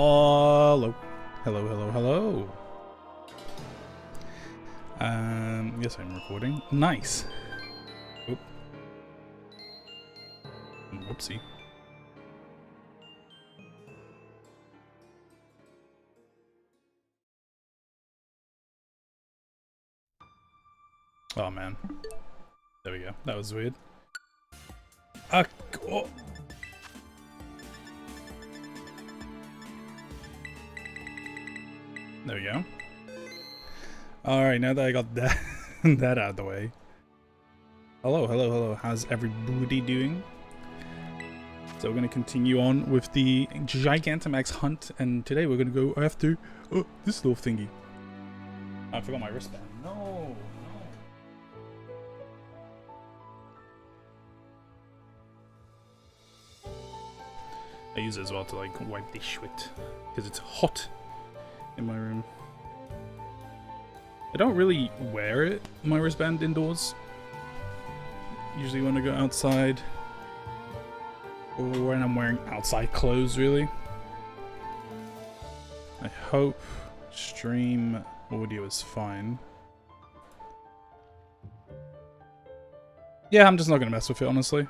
Hello. Hello, hello, hello. Yes, I'm recording. Nice. Oop. Whoopsie. Oh man. There we go. That was weird. Oh. There we go. Alright, now that I got that that out of the way. Hello, hello, hello. How's everybody doing? So we're going to continue on with the Gigantamax hunt, and today we're going to go after this little thingy. I forgot my wristband. No, no. I use it as well to like wipe the shit because it's hot in my room. I don't really wear it, my wristband, indoors. Usually when I go outside, or when I'm wearing outside clothes, really. I hope stream audio is fine. Yeah, I'm just not gonna mess with it, honestly.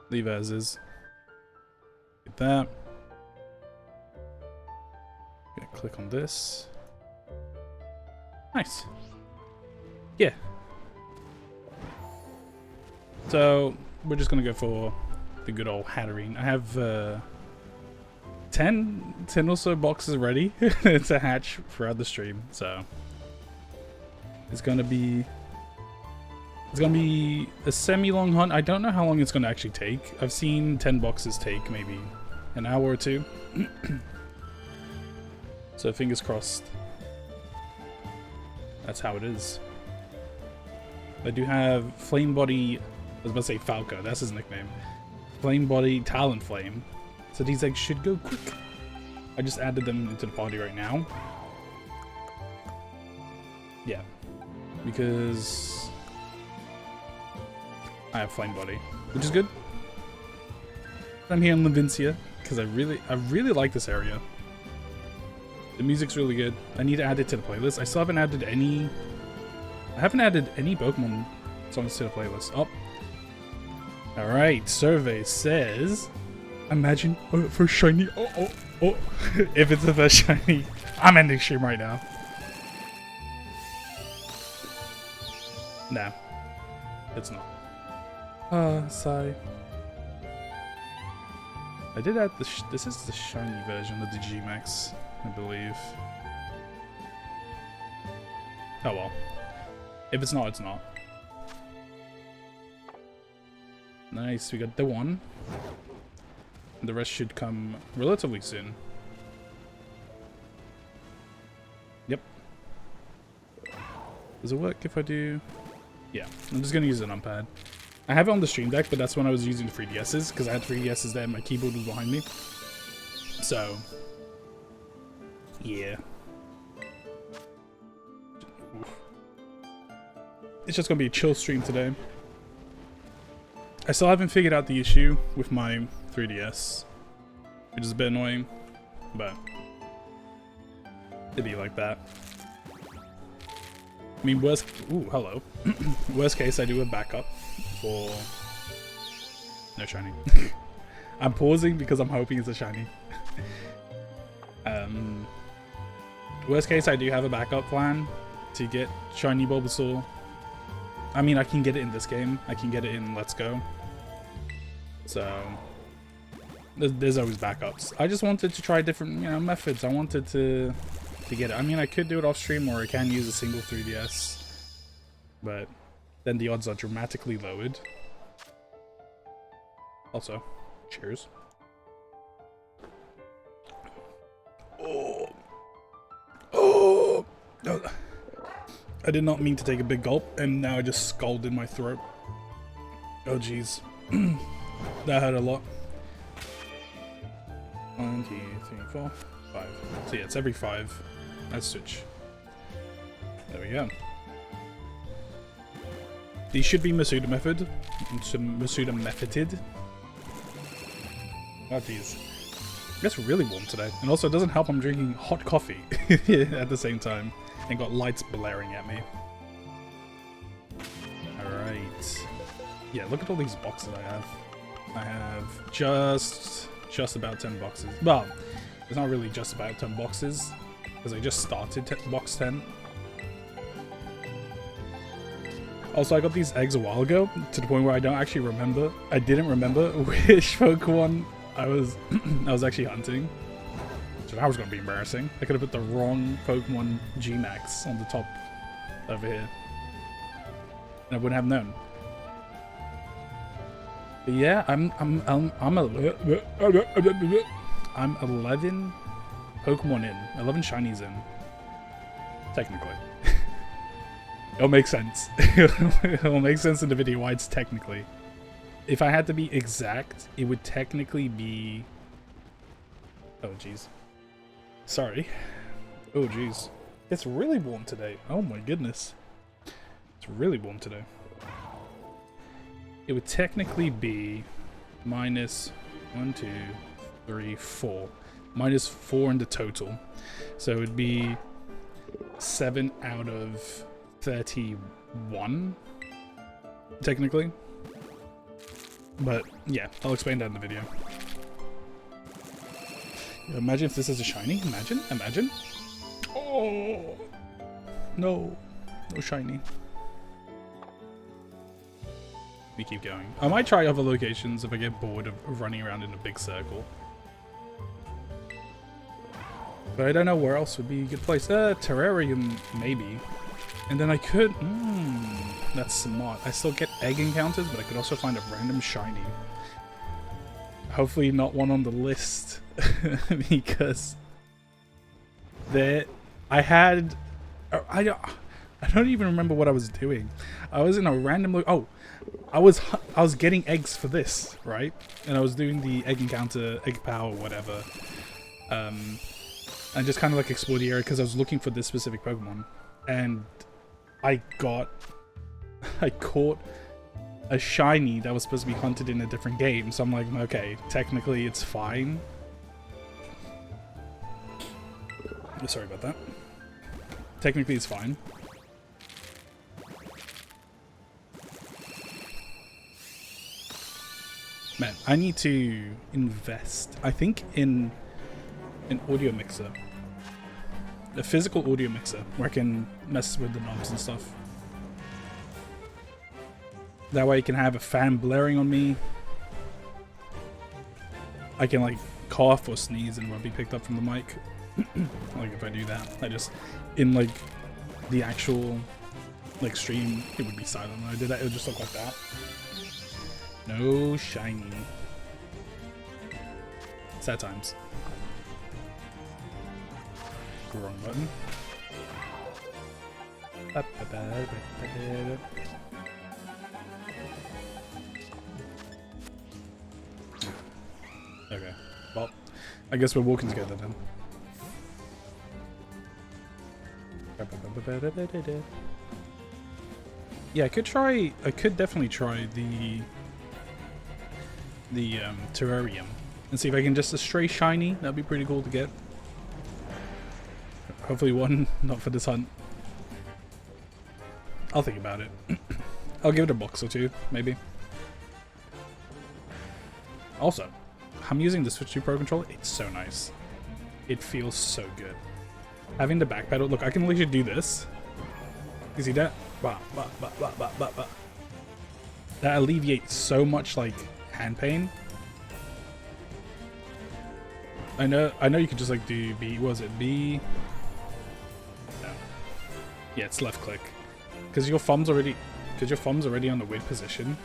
Leave it as is. Get that. Gonna click on this. Nice. Yeah. So we're just gonna go for the good old Hatterene. I have 10 or so boxes ready to hatch throughout the stream, so it's gonna be a semi-long hunt. I don't know how long it's gonna actually take. I've seen 10 boxes take maybe an hour or two. So fingers crossed. That's how it is. I do have Flame Body. I was about to say Falco. That's his nickname. Flame Body Talonflame. So these eggs should go quick. I just added them into the party right now. Yeah, because I have Flame Body, which is good. I'm here in Levincia because I really like this area. The music's really good. I need to add it to the playlist. I still haven't added any. I haven't added any Pokemon songs to the playlist. Oh. Alright, survey says imagine first shiny. Oh. If it's the first shiny, I'm ending stream right now. Nah. It's not. Sigh. I did add this is the shiny version of the Gmax, I believe. Oh well. If it's not, it's not. Nice, we got the one. And the rest should come relatively soon. Yep. Does it work if I do? Yeah, I'm just gonna use a numpad. I have it on the stream deck, but that's when I was using the 3DSs, because I had 3DSs there and my keyboard was behind me. So, yeah. It's just gonna be a chill stream today. I still haven't figured out the issue with my 3DS, which is a bit annoying, but it'd be like that. I mean, hello. Worst case, I do a backup for no shiny. I'm pausing because I'm hoping it's a shiny. Worst case, I do have a backup plan to get shiny Bulbasaur. I mean, I can get it in this game. I can get it in Let's Go. So there's always backups. I just wanted to try different, methods. I wanted to get it. I mean, I could do it off stream, or I can use a single 3DS, but then the odds are dramatically lowered. Also, cheers. Oh. I did not mean to take a big gulp, and now I just scalded my throat. Oh jeez. That hurt a lot. 1, 2, 3, 4, 5. So yeah, it's every 5. Let's switch. There we go. These should be Masuda method. Masuda methoded. Oh jeez. It's really warm today. And also it doesn't help I'm drinking hot coffee at the same time. And got lights blaring at me. Alright. Yeah, look at all these boxes I have. I have just about 10 boxes. Well, it's not really just about 10 boxes. Because I just started box 10. Also, I got these eggs a while ago. To the point where I don't actually remember. I didn't remember which Pokemon I was actually hunting. So that was going to be embarrassing. I could have put the wrong Pokemon Gmax on the top over here. And I wouldn't have known. But yeah, I'm 11 Pokemon in. 11 shinies in. Technically. It'll make sense. It'll make sense in the video why it's technically. If I had to be exact, it would technically be... Oh, jeez. Sorry. Oh, jeez. It's really warm today. Oh, my goodness. It's really warm today. It would technically be minus 1, 2, 3, 4. Minus 4 in the total. So it would be 7 out of 31, technically. But yeah, I'll explain that in the video. Imagine if this is a shiny. Imagine. Oh no, no shiny. We keep going. I might try other locations if I get bored of running around in a big circle. But I don't know where else would be a good place. Terrarium, maybe. And then I could... that's smart. I still get egg encounters, but I could also find a random shiny. Hopefully not one on the list. Because... I had... I don't even remember what I was doing. I was in a random... Oh! I was getting eggs for this, right? And I was doing the egg encounter, egg power, whatever. And just kind of like explore the area because I was looking for this specific Pokemon. And I caught a shiny that was supposed to be hunted in a different game. So I'm like, okay, technically it's fine. Sorry about that. Technically it's fine. Man, I need to invest, I think, in an audio mixer. A physical audio mixer where I can mess with the knobs and stuff. That way I can have a fan blaring on me. I can like cough or sneeze and it won't be picked up from the mic. Like if I do that, I just, in like the actual like stream, it would be silent. When I did that, it would just look like that. No shiny. Sad times. Wrong button. Okay. Well, I guess we're walking together then. Yeah, I could definitely try the terrarium and see if I can just a stray shiny. That'd be pretty cool to get. Hopefully one, not for this hunt. I'll think about it. I'll give it a box or two, maybe. Also, I'm using the Switch 2 Pro Controller. It's so nice. It feels so good. Having the back pedal, look, I can literally do this. You see that? That alleviates so much like hand pain. I know you could just like do B, what was it, B? No. Yeah, it's left click. Because your thumb's already on the weird position.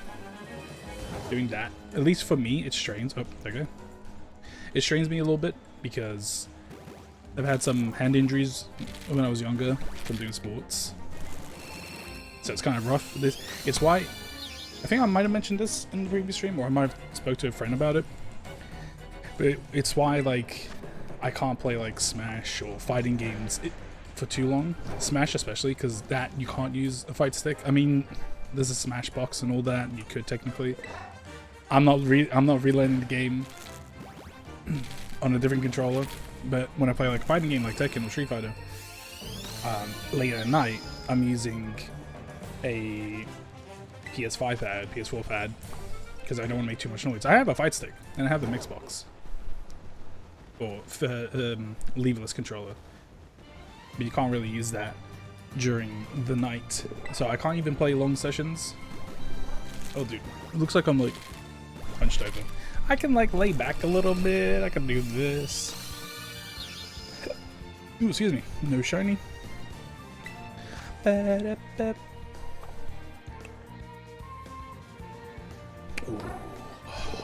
Doing that, at least for me, it strains. Oh, there you go. It strains me a little bit because I've had some hand injuries when I was younger from doing sports. So it's kind of rough. It's why, I think I might have mentioned this in the previous stream, or I might have spoke to a friend about it. But it's why, like, I can't play like Smash or fighting games for too long. Smash especially, because that you can't use a fight stick. I mean, there's a Smash box and all that. You could technically. I'm not relearning the game on a different controller. But when I play like a fighting game like Tekken or Street Fighter, late at night, I'm using a PS5 pad, PS4 pad, because I don't want to make too much noise. I have a fight stick, and I have the Mixbox, or leverless controller, but you can't really use that during the night, so I can't even play long sessions. Oh dude, it looks like I'm like hunched over. I can like lay back a little bit, I can do this. Ooh, excuse me, no shiny. Ooh,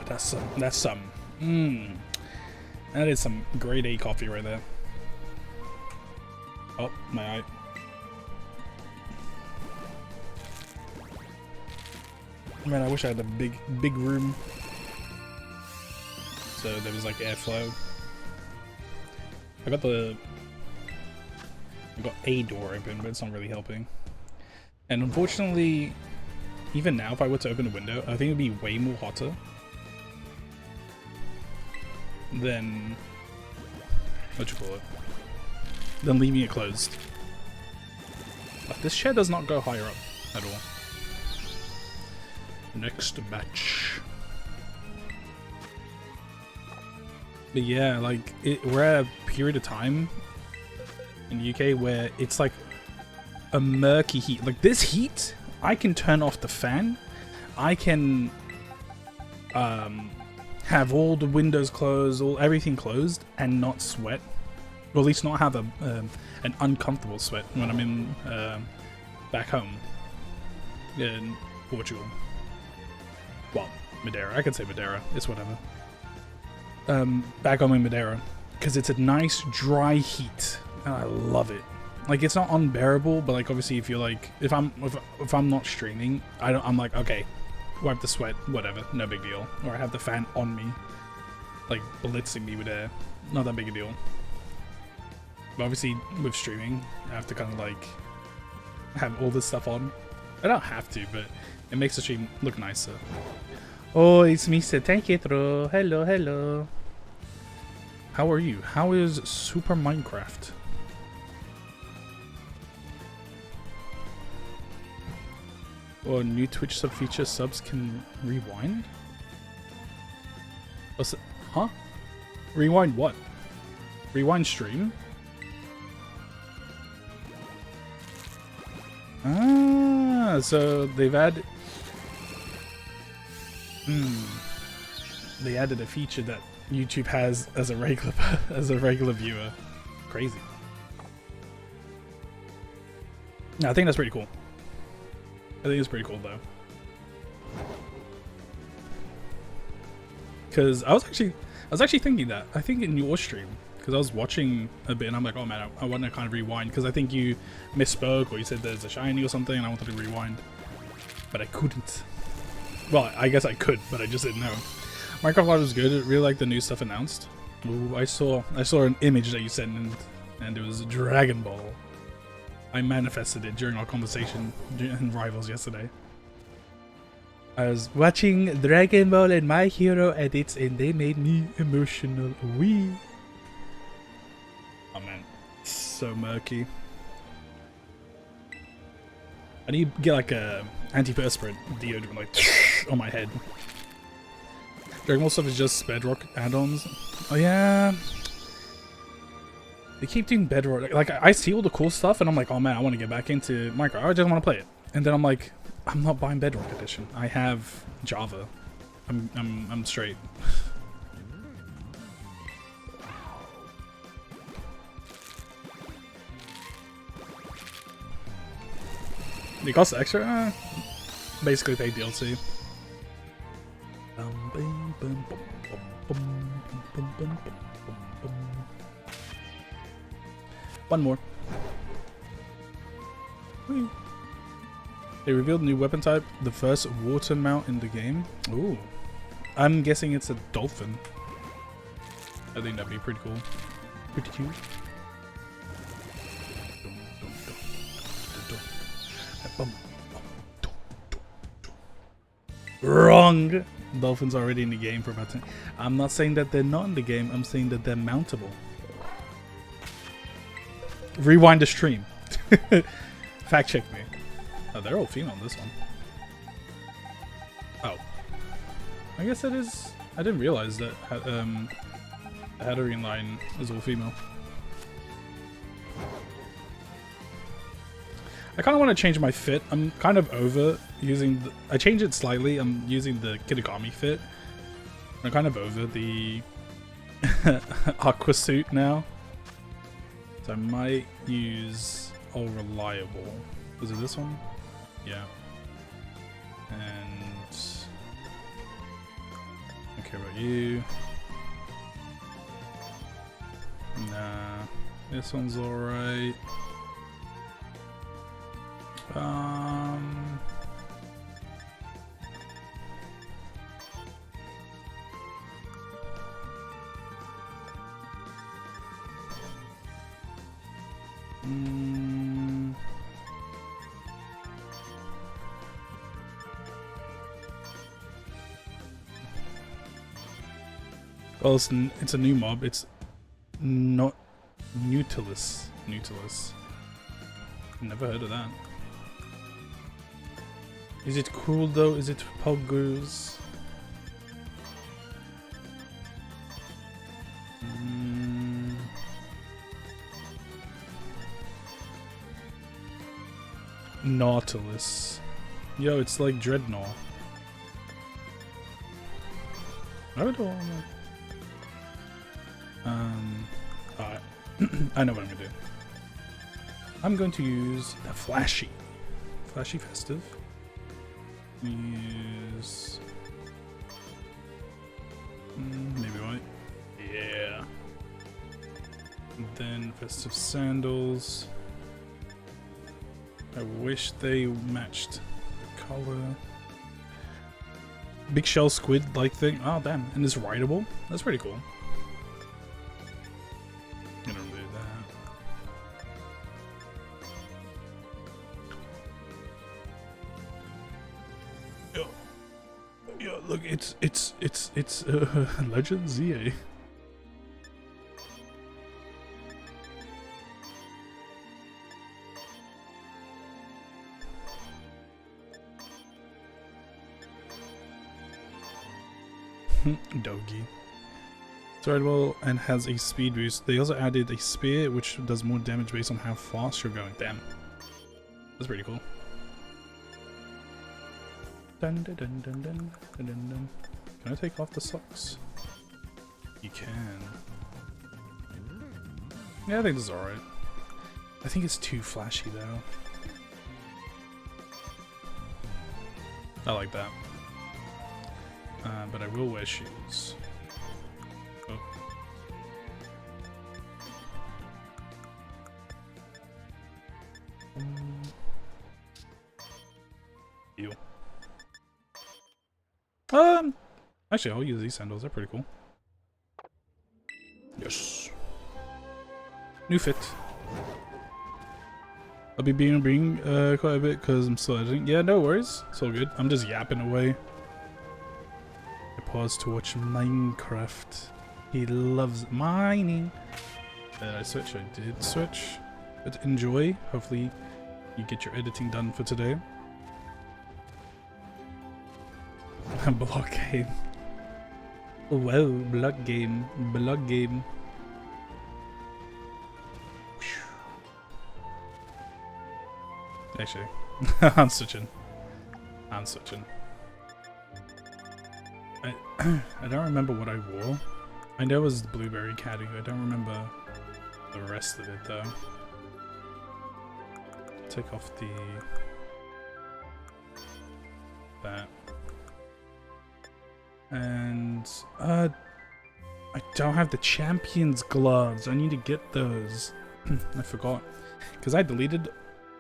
that's some. That is some grade A coffee right there. Oh, my eye. Man, I wish I had a big room, so there was like airflow. I got a door open, but it's not really helping. And unfortunately, even now, if I were to open a window, I think it'd be way more hotter than than leaving it closed. But this chair does not go higher up at all. Next match. But yeah, like we're at a period of time in the UK where it's like a murky heat. Like this heat, I can turn off the fan. I can have all the windows closed, everything closed, and not sweat, or at least not have an uncomfortable sweat when I'm in back home in Portugal. Well, Madeira. I could say Madeira. It's whatever. Back home in Madeira, because it's a nice dry heat, and I love it. Like it's not unbearable, but like obviously if you're like if I'm not streaming, I'm like, okay, wipe the sweat, whatever, no big deal. Or I have the fan on me, like blitzing me with air, not that big a deal. But obviously with streaming, I have to kind of like have all this stuff on. I don't have to, but it makes the stream look nicer. Oh, it's Mr. Tanketro. Hello, hello. How are you? How is Super Minecraft? Or new Twitch sub feature, subs can rewind? What's it? Huh? Rewind what? Rewind stream? Ah, so they've added... They added a feature that YouTube has as a regular viewer. Crazy. No, I think that's pretty cool. I think it's pretty cool though. Because I was actually thinking that. I think in your stream, because I was watching a bit and I'm like, oh man, I want to kind of rewind, because I think you misspoke or you said there's a shiny or something and I wanted to rewind. But I couldn't. Well, I guess I could, but I just didn't know. Minecraft Live was good. I really like the new stuff announced. Ooh, I saw an image that you sent and it was a Dragon Ball. I manifested it during our conversation in Rivals yesterday. I was watching Dragon Ball and My Hero edits and they made me emotional. Wee. Oh man, so murky. I need to get like a antiperspirant deodorant like on my head. Dragon Ball stuff is just Bedrock add-ons. Oh yeah. They keep doing Bedrock. Like I see all the cool stuff and I'm like, oh man, I want to get back into Minecraft. I just want to play it. And then I'm like, I'm not buying Bedrock Edition. I have Java. I'm straight. They cost extra? Basically pay DLC. One more. Whee. They revealed a new weapon type, the first water mount in the game. Ooh. I'm guessing it's a dolphin. I think that'd be pretty cool. Pretty cute. Wrong. Dolphins are already in the game for about 10. I'm not saying that they're not in the game. I'm saying that they're mountable. Rewind the stream. Fact check me. Oh, they're all female on this one. Oh. I guess it is. I didn't realize that the Hatterene line is all female. I kind of want to change my fit. I'm kind of over using the... I changed it slightly. I'm using the Kitakami fit. I'm kind of over the Aqua suit now. So I might use All Reliable. Was it this one? Yeah. And... I don't care about you. Nah. This one's alright. Well, it's a new mob. It's not Nautilus. Never heard of that. Is it cool though? Is it poggers? Nautilus. Yo, it's like Dreadnought. I don't know. Alright. I know what I'm gonna do. I'm going to use the Flashy Festive. Use... maybe white. Yeah. And then Festive Sandals. I wish they matched the color. Big shell squid like thing. Oh damn, and it's rideable. That's pretty cool. I'm gonna do that. Yo, look, it's Legend ZA. Doggy. It's rideable and has a speed boost. They also added a spear which does more damage based on how fast you're going. Damn. That's pretty cool. Dun, dun, dun, dun, dun, dun, dun, dun. Can I take off the socks? You can. Yeah, I think this is alright. I think it's too flashy though. I like that. But I will wear shoes. Oh. Ew. Actually, I'll use these sandals. They're pretty cool. Yes. New fit. I'll be being quite a bit because I'm still editing. Yeah, no worries. It's all good. I'm just yapping away. I paused to watch Minecraft. He loves mining. Did I switch? I did switch. But enjoy. Hopefully you get your editing done for today. Block game. Wow, block game. Block game. Actually, I'm switching. I don't remember what I wore. I know it was the blueberry caddy. I don't remember the rest of it though. Take off that. And I don't have the champion's gloves. I need to get those. I forgot because I deleted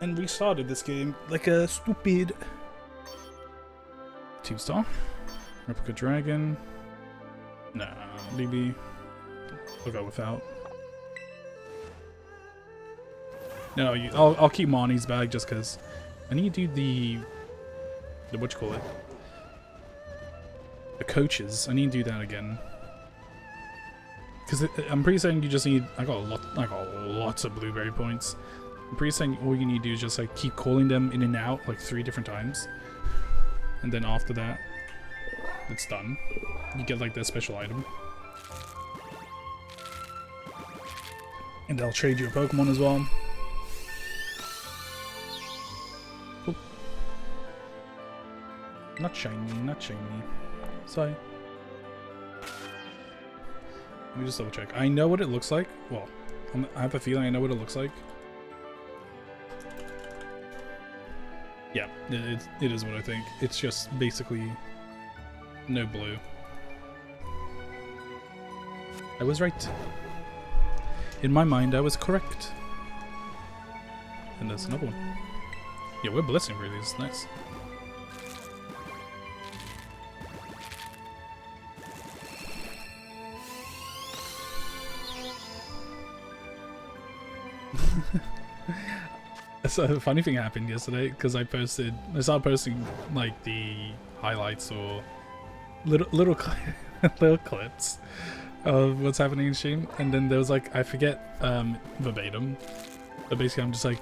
and restarted this game like a stupid. Team Star, Replica Dragon. Nah, BB. We'll go without. No, I'll keep Marnie's bag just because I need to do the what you call it. The coaches. I need to do that again. Because I'm pretty certain you just need... I got lots of blueberry points. I'm pretty certain all you need to do is just like keep calling them in and out like 3 different times. And then after that, it's done. You get like their special item. And they'll trade you a Pokemon as well. Cool. Not shiny, not shiny. Sorry. Let me just double check. I know what it looks like. Well, I have a feeling I know what it looks like. Yeah, it is what I think. It's just basically no blue. I was right. In my mind, I was correct. And there's another one. Yeah, we're blessing for these. Nice. So a funny thing happened yesterday because I started posting like the highlights or little clips of what's happening in stream, and then there was like, I forget verbatim, but basically I'm just like,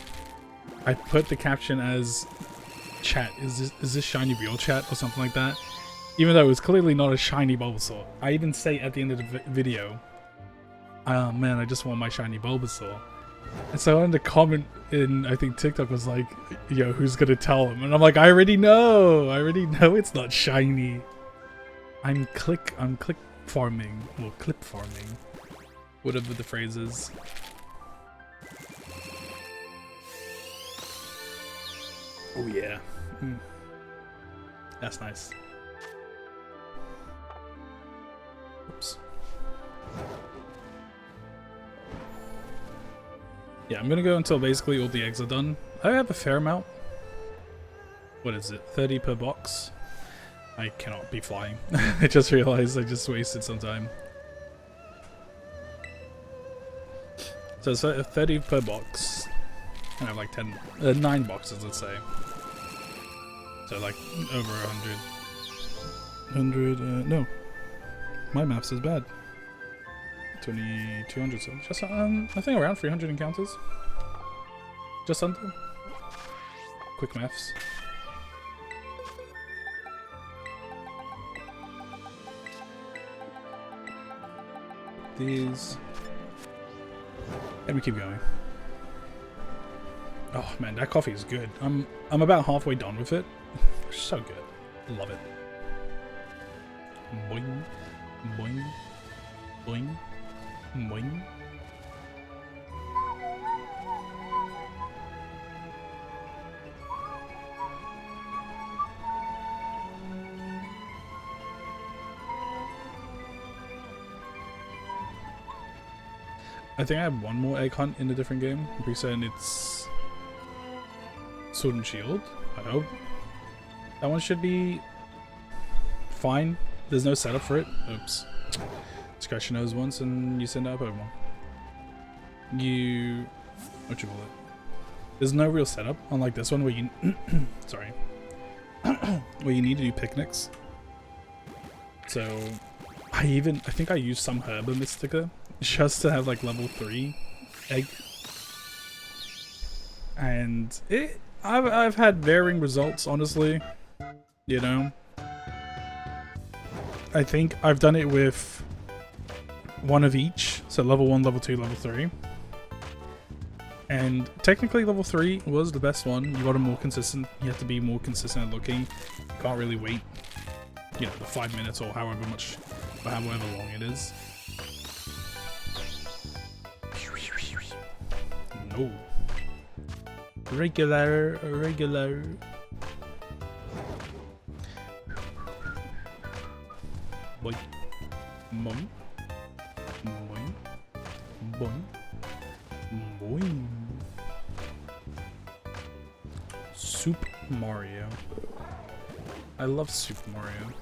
I put the caption as chat, is this shiny real chat or something like that, even though it was clearly not a shiny Bulbasaur. I even say at the end of the video, oh man, I just want my shiny Bulbasaur. And so in the comment in, I think TikTok was like, yo, who's gonna tell him? And I'm like, I already know it's not shiny. I'm click farming, well, clip farming, whatever the phrase is. Oh yeah, that's nice. Oops. Yeah, I'm gonna go until basically all the eggs are done. I have a fair amount. What is it? 30 per box? I cannot be flying. I just realized I just wasted some time. So it's 30 per box. I have like 9 boxes, let's say. So like over 100. No. My maths is bad. 200, so just I think around 300 encounters. Just under. Quick maths. These. And we keep going. Oh man, that coffee is good. I'm about halfway done with it. So good. Love it. Boing. Boing. Boing. Boing. I think I have one more egg hunt in a different game. I'm pretty certain it's Sword and Shield, I hope. That one should be fine. There's no setup for it. Oops. Scratch your nose once and you send out a Pokemon. What you call it? There's no real setup, unlike this one where you sorry. Where you need to do picnics. So I think I used some Herba Mystica just to have like level 3 egg. And I've had varying results, honestly. You know? I think I've done it with one of each, so level 1, level 2, level 3. And technically level 3 was the best one. You got a more consistent, you have to be more consistent at looking. Can't really wait, you know, the 5 minutes or however much, or however long it is. No. Regular. Boy. Boing. Boing. Boing. Boing. Super Mario. I love Super Mario.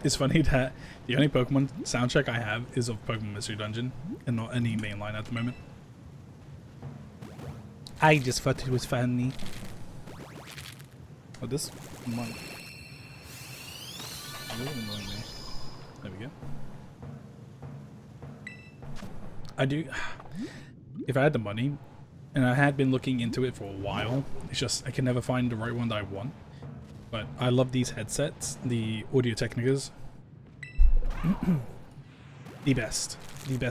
It's funny that the only Pokemon soundtrack I have is of Pokemon Mystery Dungeon and not any mainline at the moment. I just thought it was funny. Oh, this might... There we go. I do... If I had the money, and I had been looking into it for a while, it's just I can never find the right one that I want. But I love these headsets, the Audio Technicas. The best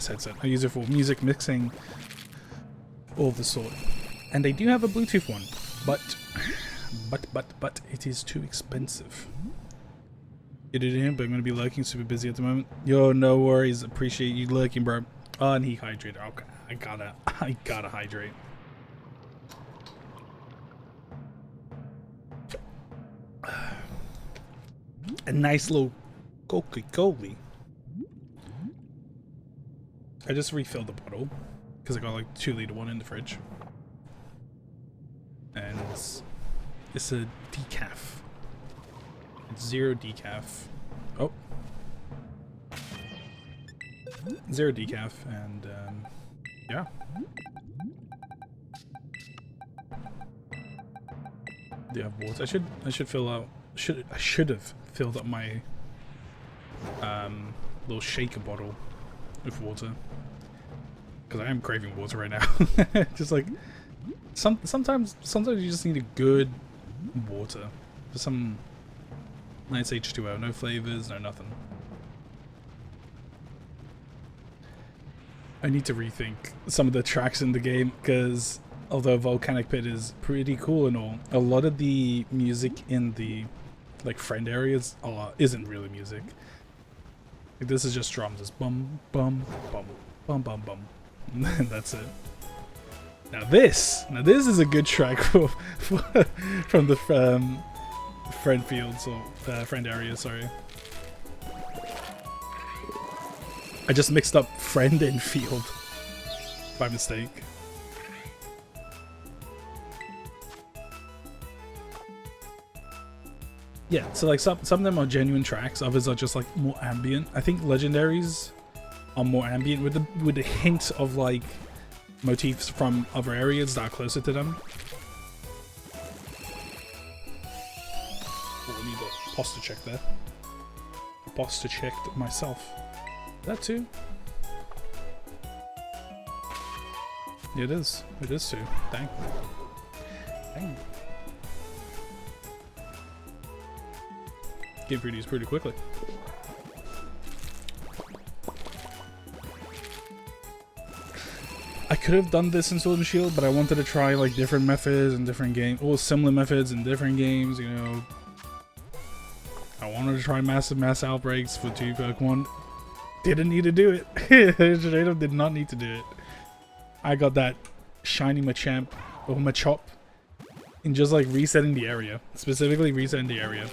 headset. I use it for music mixing, all of the sort. And they do have a Bluetooth one, but it is too expensive. But I'm gonna be lurking, super busy at the moment. Yo, no worries, appreciate you lurking, bro. Oh, and he hydrated. Okay, I gotta hydrate. A nice little Coca-Cola. I just refilled the bottle because I got like 2-liter one in the fridge, and it's a decaf. It's 0 decaf. Oh, 0 decaf, and yeah. Do you have water? I should fill out. I should have filled up my little shaker bottle with water, because I am craving water right now. Just like sometimes you just need a good water for some nice H2O, no flavors, no nothing. I need to rethink some of the tracks in the game, because although Volcanic Pit is pretty cool and all, a lot of the music in the like friend areas isn't really music. Like, this is just drums. It's bum bum bum bum bum bum, and that's it. Now this is a good track from the friend fields, or friend area. Sorry, I just mixed up friend and field by mistake. Yeah, so like some of them are genuine tracks, others are just like more ambient. I think legendaries are more ambient with a hint of like motifs from other areas that are closer to them. Oh, I need a posture check there. I posture checked myself. That too. Yeah, it is. It is too. Dang. Dang. Get through these pretty quickly. I could have done this in Sword and Shield, but I wanted to try like different methods and different games, or similar methods in different games, you know. I wanted to try massive mass outbreaks for 2 Pokemon. Didn't need to do it. Straight up did not need to do it. I got that shiny Machamp or Machop in just like resetting the area. Specifically resetting the area.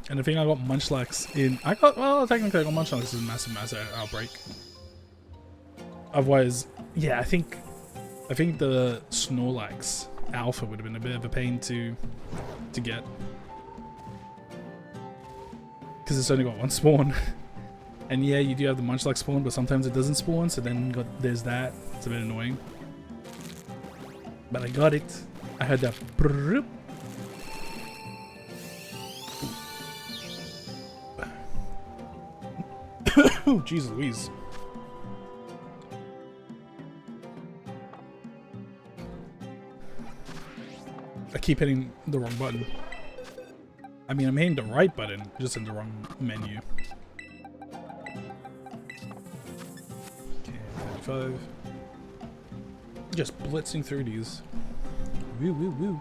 And I think I got Munchlax in... technically I got Munchlax in massive mass outbreak. Otherwise, yeah, I think the Snorlax Alpha would have been a bit of a pain to get. Because it's only got 1 spawn. And yeah, you do have the Munchlax spawn, but sometimes it doesn't spawn, so then there's that. It's a bit annoying. But I got it. I heard that. Oh, jeez Louise. I keep hitting the wrong button. I mean, I'm hitting the right button, just in the wrong menu. Okay, 35. Just blitzing through these. Woo, woo, woo.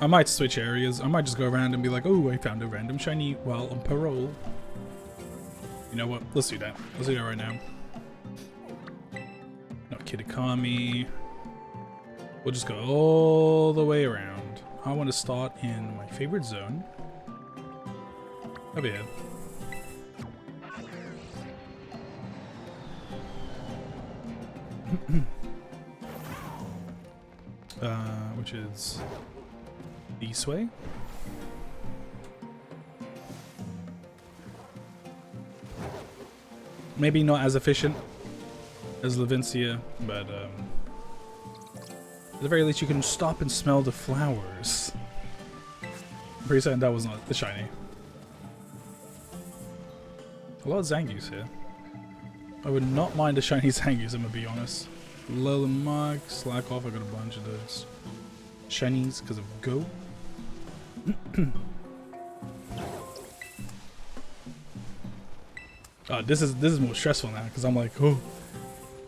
I might switch areas. I might just go around and be like, oh, I found a random shiny while on parole. You know what? Let's do that. Let's do that right now. No Kitakami. We'll just go all the way around. I want to start in my favorite zone. Over here. Which is this way. Maybe not as efficient as Levincia, but at the very least you can stop and smell the flowers. I'm pretty certain that was not the shiny. A lot of Zangoose here. I would not mind a shiny Zangoose, I'm gonna be honest. Lola Mug, Slack Off, I got a bunch of those. Shinies because of Go. This is more stressful now because I'm like, oh,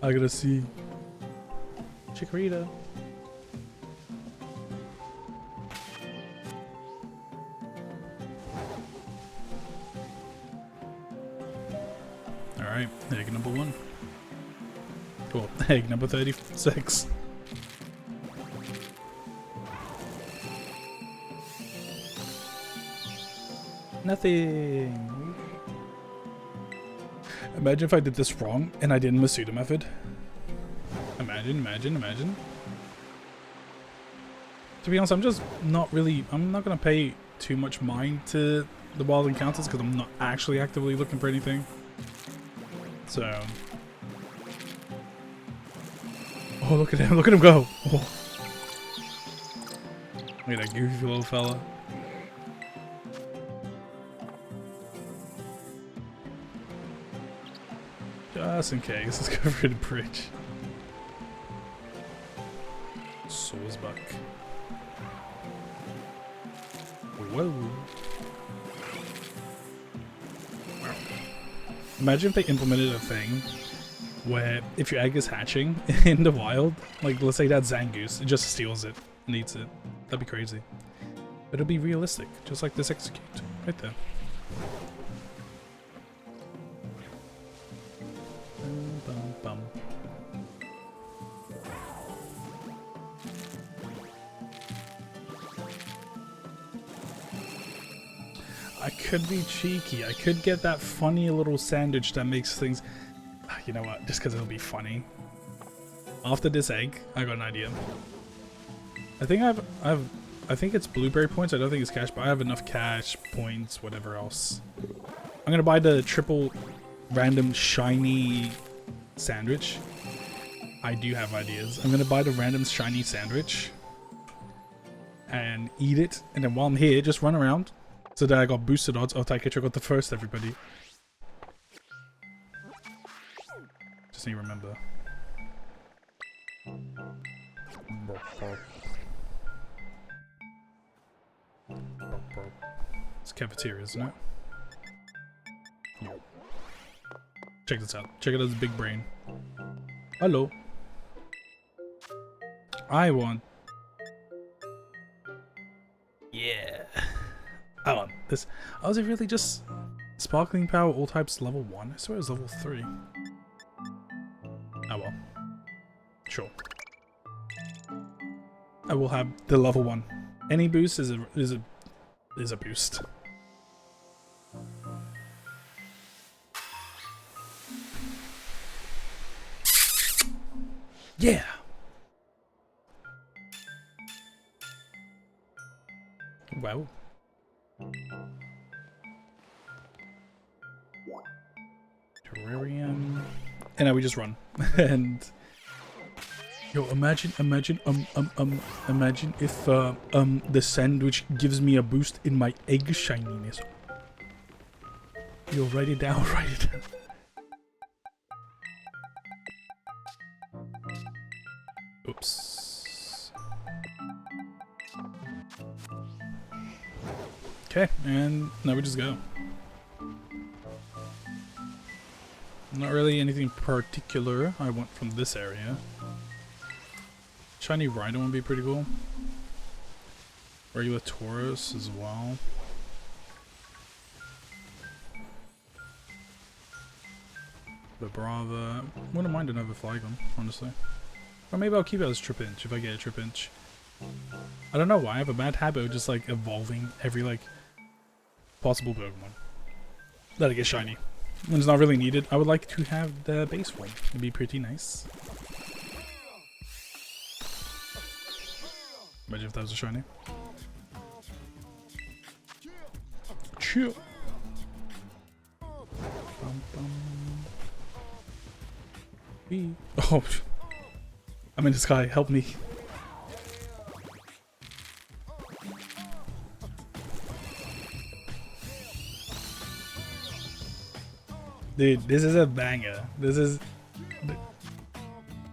I gotta see Chikorita. Alright, egg number 1. Cool, egg number 36. Nothing. Imagine if I did this wrong and I did Masuda method. Imagine. To be honest, I'm not gonna pay too much mind to the wild encounters because I'm not actually actively looking for anything. So, oh, look at him go! Oh. Look at that goofy little fella. Just in case, let's go for the bridge. Soulsbuck. Whoa. Imagine if they implemented a thing where if your egg is hatching in the wild, like let's say that Zangoose, it just steals it and eats it. That'd be crazy. But it'll be realistic, just like this Execute, right there. I could be cheeky. I could get that funny little sandwich that makes things... You know what? Just because it'll be funny. After this egg, I got an idea. I think I think it's blueberry points. I don't think it's cash, but I have enough cash, points, whatever else. I'm gonna buy the triple random shiny sandwich. I do have ideas. I'm gonna buy the random shiny sandwich and eat it, and then while I'm here, just run around. So that I got boosted odds. Oh, Taiketro got the first, everybody. Just need to remember. It's cafeteria, isn't it? Check this out. Check it out, this big brain. Hello. I want... Yeah. I want this. Oh, is it really just Sparkling Power all types level 1? I swear it was level 3. Oh well. Sure. I will have the level 1. Any boost is a boost. Yeah. Wow. Terrarium. And now we just run. And yo, imagine if the sandwich gives me a boost in my egg shininess. Yo, write it down, write it down. Oops. Okay, and now we just go. Not really anything particular I want from this area. Shiny Rhino would be pretty cool. Regular Tauros as well. Vibrava. Wouldn't mind another Flygon, honestly. Or maybe I'll keep it as Tripinch if I get a Tripinch. I don't know why, I have a bad habit of just like evolving every like possible Pokemon that I get shiny. When it's not really needed, I would like to have the base form. It'd be pretty nice. Imagine if that was a shiny. Chill. Oh, I'm in the sky. Help me. Dude, this is a banger. This is...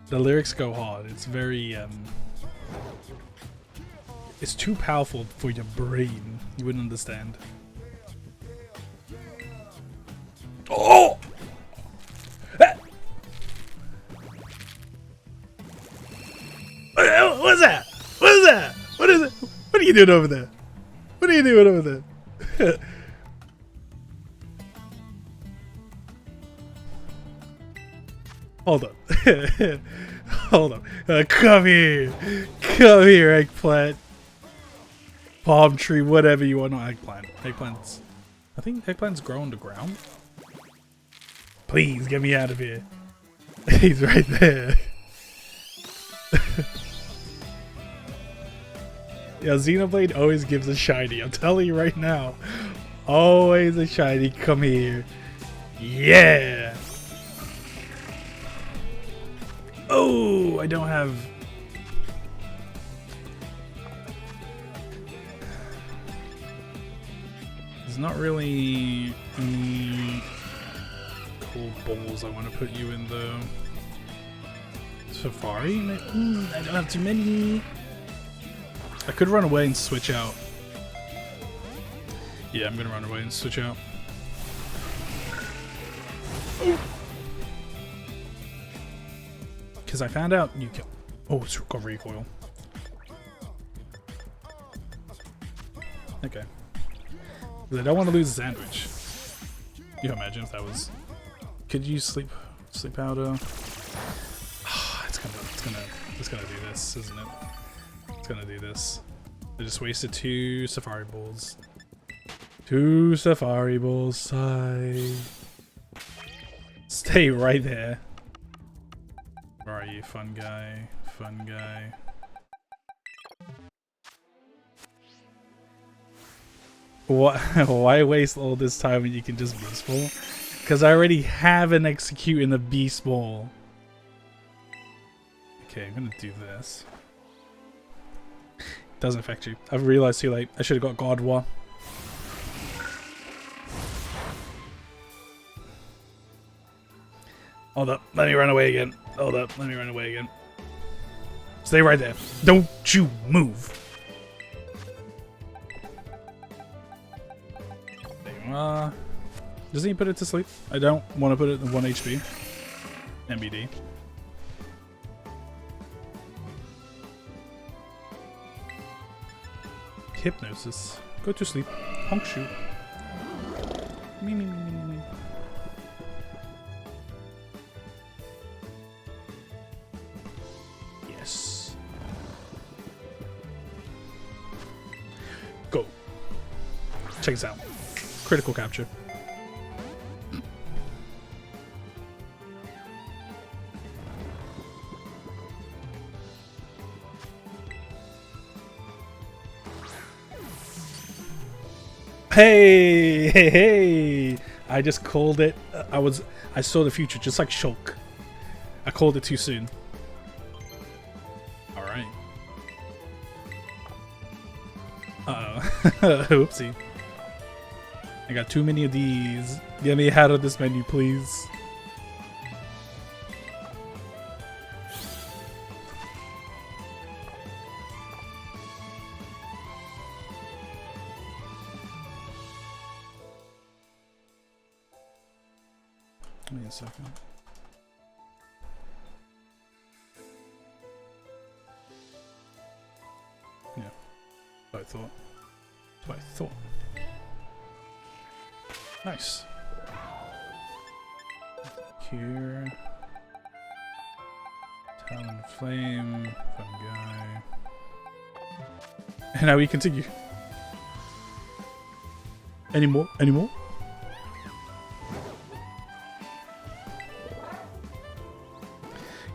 The lyrics go hard. It's very, it's too powerful for your brain. You wouldn't understand. Oh! Ah! What's that? What is that? What is it? What are you doing over there? What are you doing over there? Hold up. Hold up. Come here. Come here, eggplant. Palm tree, whatever you want. No, eggplant. Eggplants. I think eggplants grow on the ground. Please, get me out of here. He's right there. Yeah, Xenoblade always gives a shiny. I'm telling you right now. Always a shiny. Come here. Yeah. Oh, I don't have... There's not really any cool bowls I want to put you in though. Safari? I don't have too many. I could run away and switch out. Yeah, I'm gonna run away and switch out. Because I found out you can... Oh, it's got recoil. Okay. Because I don't want to lose a sandwich. You can imagine if that was... Could you sleep powder? Oh, it's gonna do this, isn't it? It's gonna do this. I just wasted 2 safari balls. 2 safari balls. Sigh. Stay right there. Where are you, fun guy? Fun guy. What? Why waste all this time when you can just beast ball? Because I already have an execute in the beast ball. Okay, I'm gonna do this. Doesn't affect you. I've realized too late. I should have got God War. Hold up. Let me run away again. Hold up. Let me run away again. Stay right there. Don't you move. Doesn't he put it to sleep? I don't want to put it in 1 HP. MBD. Hypnosis. Go to sleep. Honk shoot. Me me me me me me. Yes. Go. Check this out. Critical capture. Hey, hey, hey! I just called it. I saw the future, just like Shulk. I called it too soon. All right. Uh-oh. Oopsie. I got too many of these. Get me out of this menu, please. Give me a second. Yeah, that's what I thought. That's what I thought. Nice. Here. Talon Flame. Fun guy. And now we continue. Any more? Any more?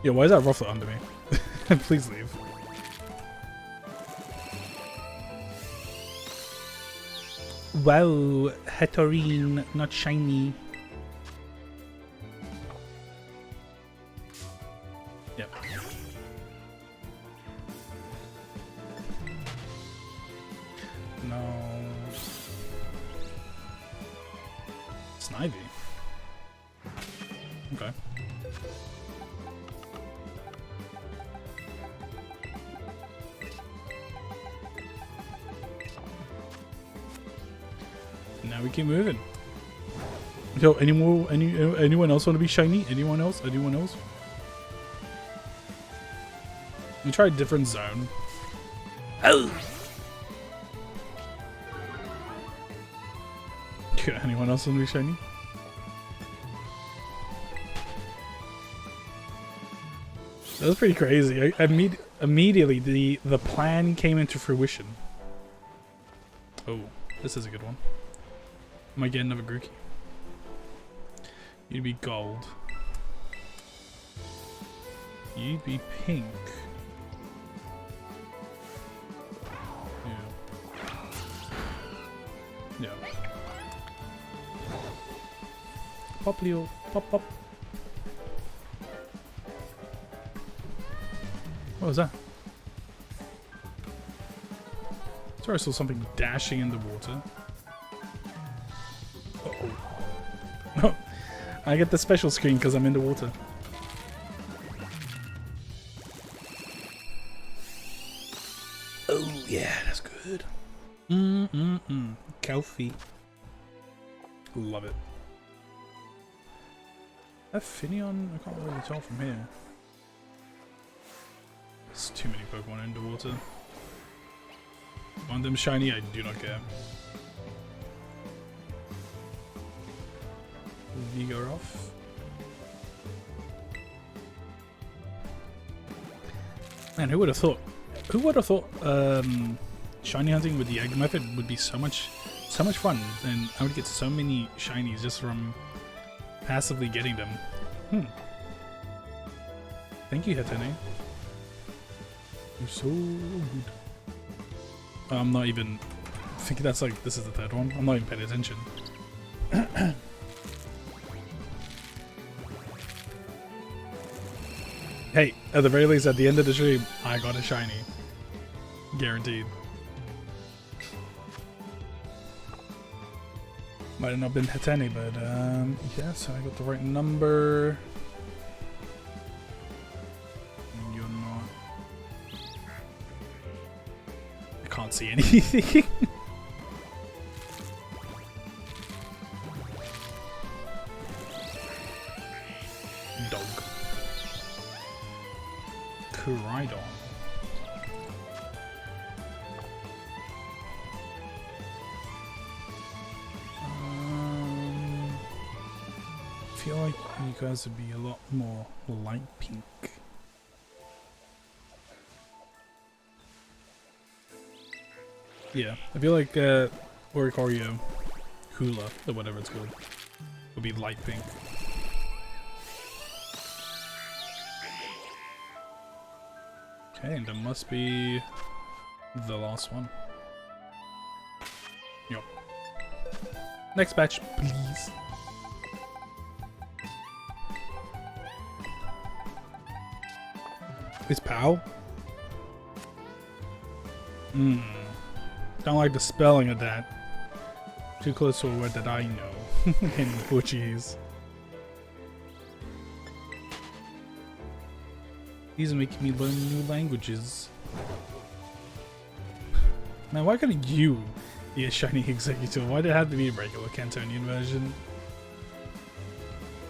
Yeah, why is that ruffler under me? Please leave. Wow, Hetorine, not shiny. No. Snivy. Okay. Now we keep moving. Yo, anyone else want to be shiny? Anyone else? Anyone else? We try a different zone. Oh. Yeah, anyone else want to be shiny? That was pretty crazy. Immediately the plan came into fruition. Oh, this is a good one. I might get another Grookey. You'd be gold. You'd be pink. Yeah. Pop Leo. Pop pop. What was that? Sorry, I saw something dashing in the water. Uh-oh. I get the special screen because I'm in the water. Oh yeah, that's good. Coffee. Love it. That Finneon, I can't really tell from here. There's too many Pokemon in the water. Want them shiny? I do not care. Vigoroth. Man, who would have thought? Who would have thought shiny hunting with the egg method would be so much fun, and I would get so many shinies just from passively getting them. Thank you, Hetene. You're so good. I'm not even. I think that's like this is the third one. I'm not even paying attention. Hey, at the very least, at the end of the stream, I got a shiny. Guaranteed. Might have not been Hetene, but yeah, so I got the right number. You're not. I can't see anything. Dog. Kuridon. I feel like you guys would be a lot more light pink. Yeah, I feel like Oricorio Hula, or whatever it's called, would be light pink. Okay, and that must be the last one. Yup. Next batch, please. Is Pow? Don't like the spelling of that. Too close to a word that I know in Portuguese. These are making me learn new languages. Man, why couldn't you be a shiny executor? Why did it have to be a regular Cantonian version?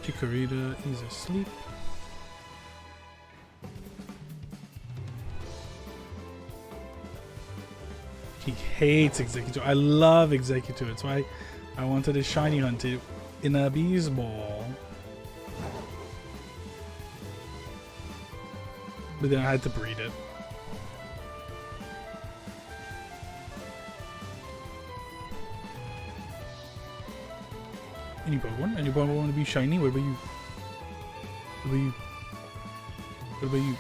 Chikorita is asleep. He hates Executor. I love Executor. That's why I wanted a shiny hunt in a Bees Ball. But then I had to breed it. Any Pokemon? Any Pokemon want to be shiny? What about you? What about you? What about you?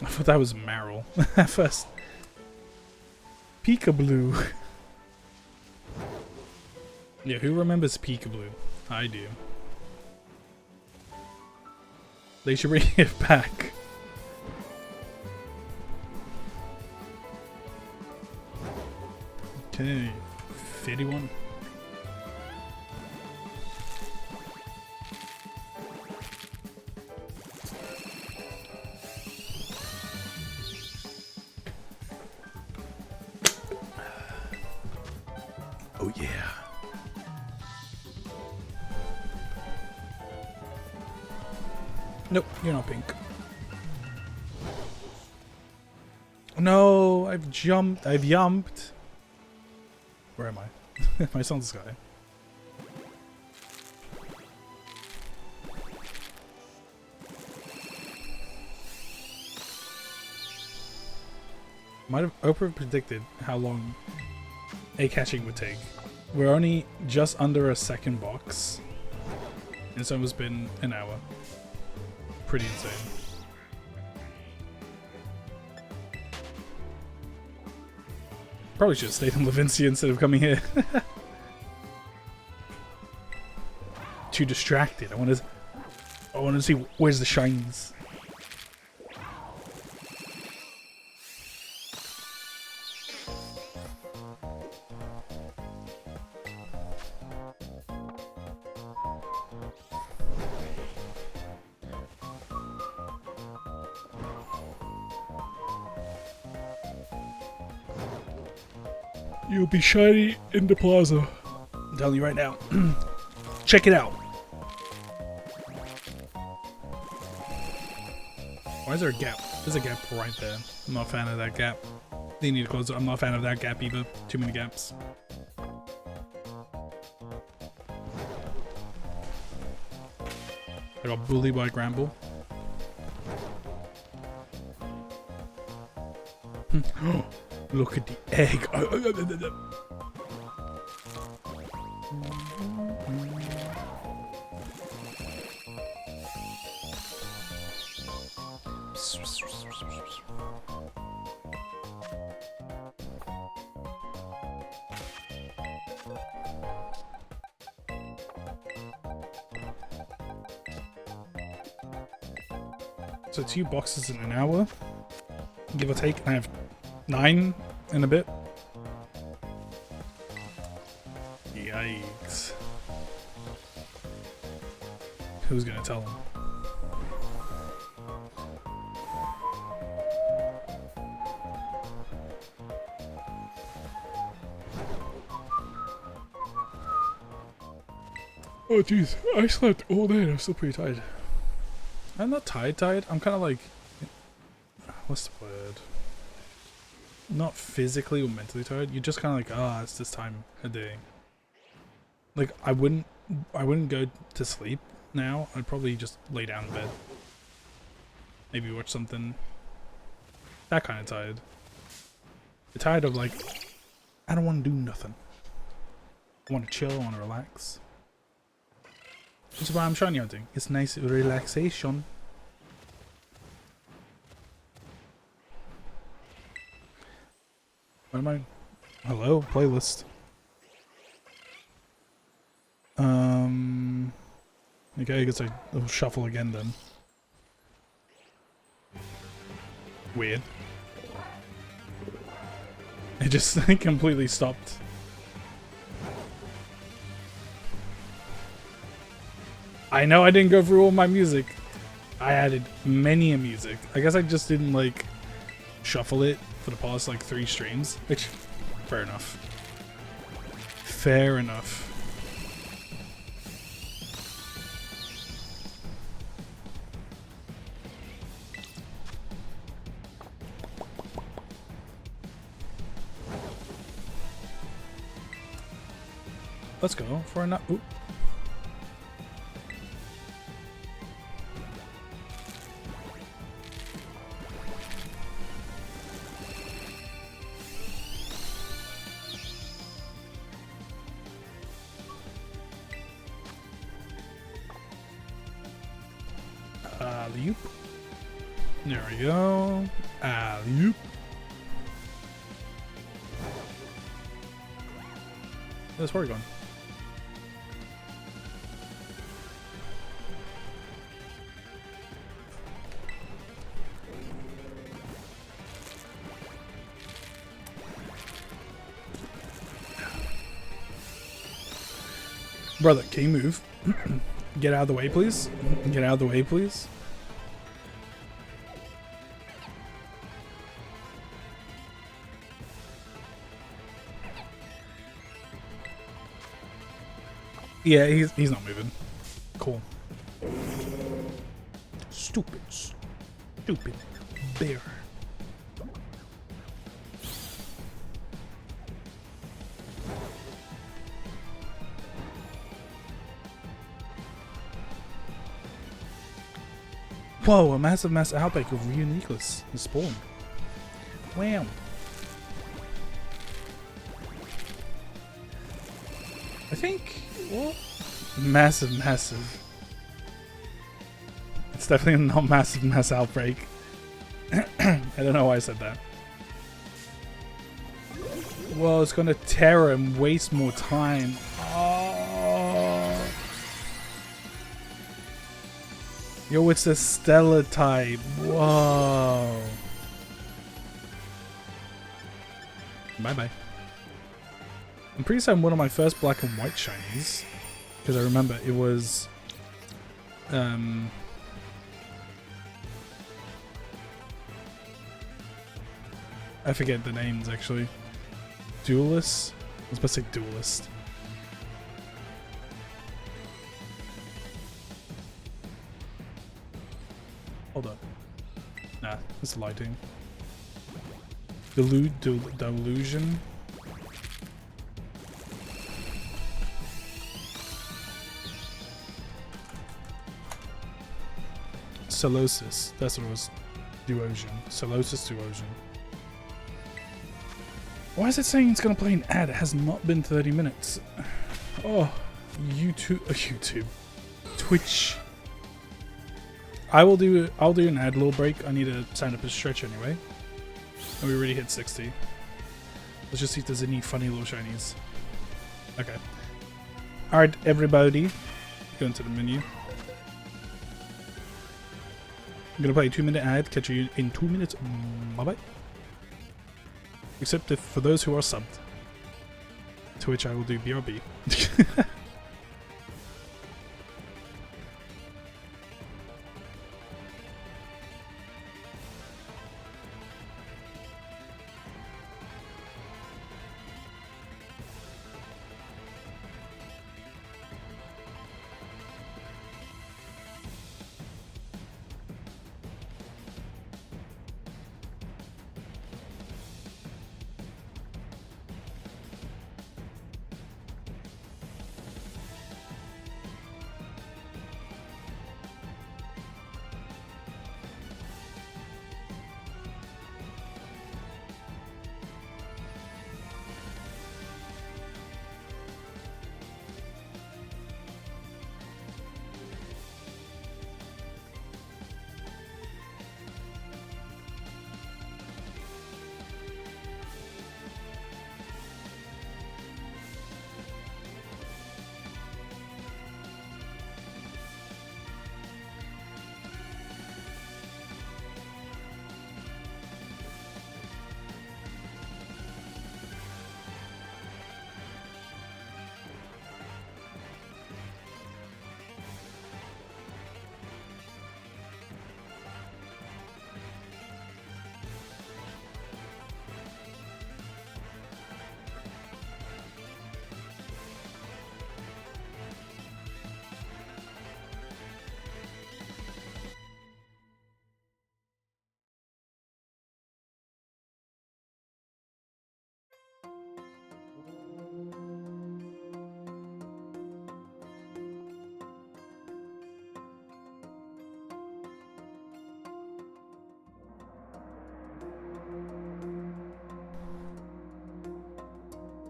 I thought that was Meryl at first. Peekaboo. Yeah, who remembers Peekaboo? I do. They should bring it back. Okay. 51. Oh yeah. Nope, you're not pink. No, I've jumped. I've yumped. Where am I? My son's guy. Might have Oprah predicted how long a catching would take. We're only just under a second box, and it's almost been an hour. Pretty insane. Probably should have stayed in Levincia instead of coming here. Too distracted. I want to see where's the shines. You'll be shiny in the plaza. I'm telling you right now. Check it out. Why is there a gap? There's a gap right there. I'm not a fan of that gap. They need to close it. I'm not a fan of that gap either. Too many gaps. I got bullied by Gramble. Look at the egg. So 2 boxes in an hour, give or take. I have 9 in a bit. Yikes. Who's gonna tell him? Oh jeez, I slept all day and I'm still pretty tired. I'm not tired. I'm kind of like, what's the word? Not physically or mentally tired. You're just kind of like, ah, it's this time of day. Like I wouldn't go to sleep now. I'd probably just lay down in bed. Maybe watch something. That kind of tired. You're tired of like, I don't want to do nothing. I want to chill. I want to relax. Which is why I'm shiny hunting. It's nice relaxation. What am I? Hello, playlist. Okay, I guess I'll shuffle again then. Weird. It just completely stopped. I know I didn't go through all my music. I added many a music. I guess I just didn't like shuffle it for the past like 3 streams. Which, fair enough. Fair enough. Let's go for a oop. Alley-oop. There we go. Alley-oop. Where's where going? Brother, can you move? Get out of the way, please. Get out of the way, please. Yeah, he's not moving. Cool. Stupid bear. Whoa, a massive mass outbreak of Reuniclus has spawned. Wham! I think... What? Massive. It's definitely not massive mass outbreak. I don't know why I said that. Well, it's gonna tear and waste more time. Oh. Yo, it's a stellar type. Whoa. Bye-bye. I'm pretty certain one of my first black and white shinies, because I remember it was I forget the names actually. Duelist? I was supposed to say Duelist. Hold up. Nah, it's lighting. Delusion? Solosis. That's what it was. Duosion. Solosis Duosion. Why is it saying it's gonna play an ad? It has not been 30 minutes. Oh, YouTube. Twitch. I'll do an ad little break. I need to sign up a stretch anyway. And we already hit 60. Let's just see if there's any funny little shinies. Okay. Alright, everybody. Go into the menu. I'm gonna play a 2-minute ad. Catch you in 2 minutes. Bye bye. Except if for those who are subbed, to which I will do BRB.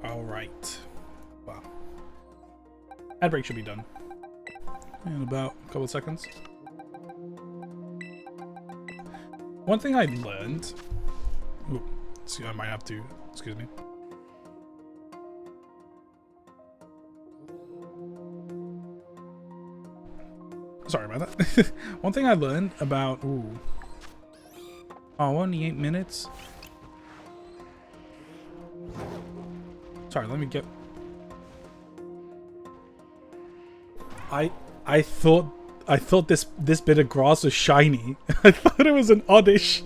Alright. Wow. Ad break should be done in about a couple of seconds. One thing I learned... Ooh, see, I might have to... Excuse me. Sorry about that. One thing I learned about... Ooh. Oh, only 8 minutes? Sorry, let me get... I thought this bit of grass was shiny. I thought it was an oddish.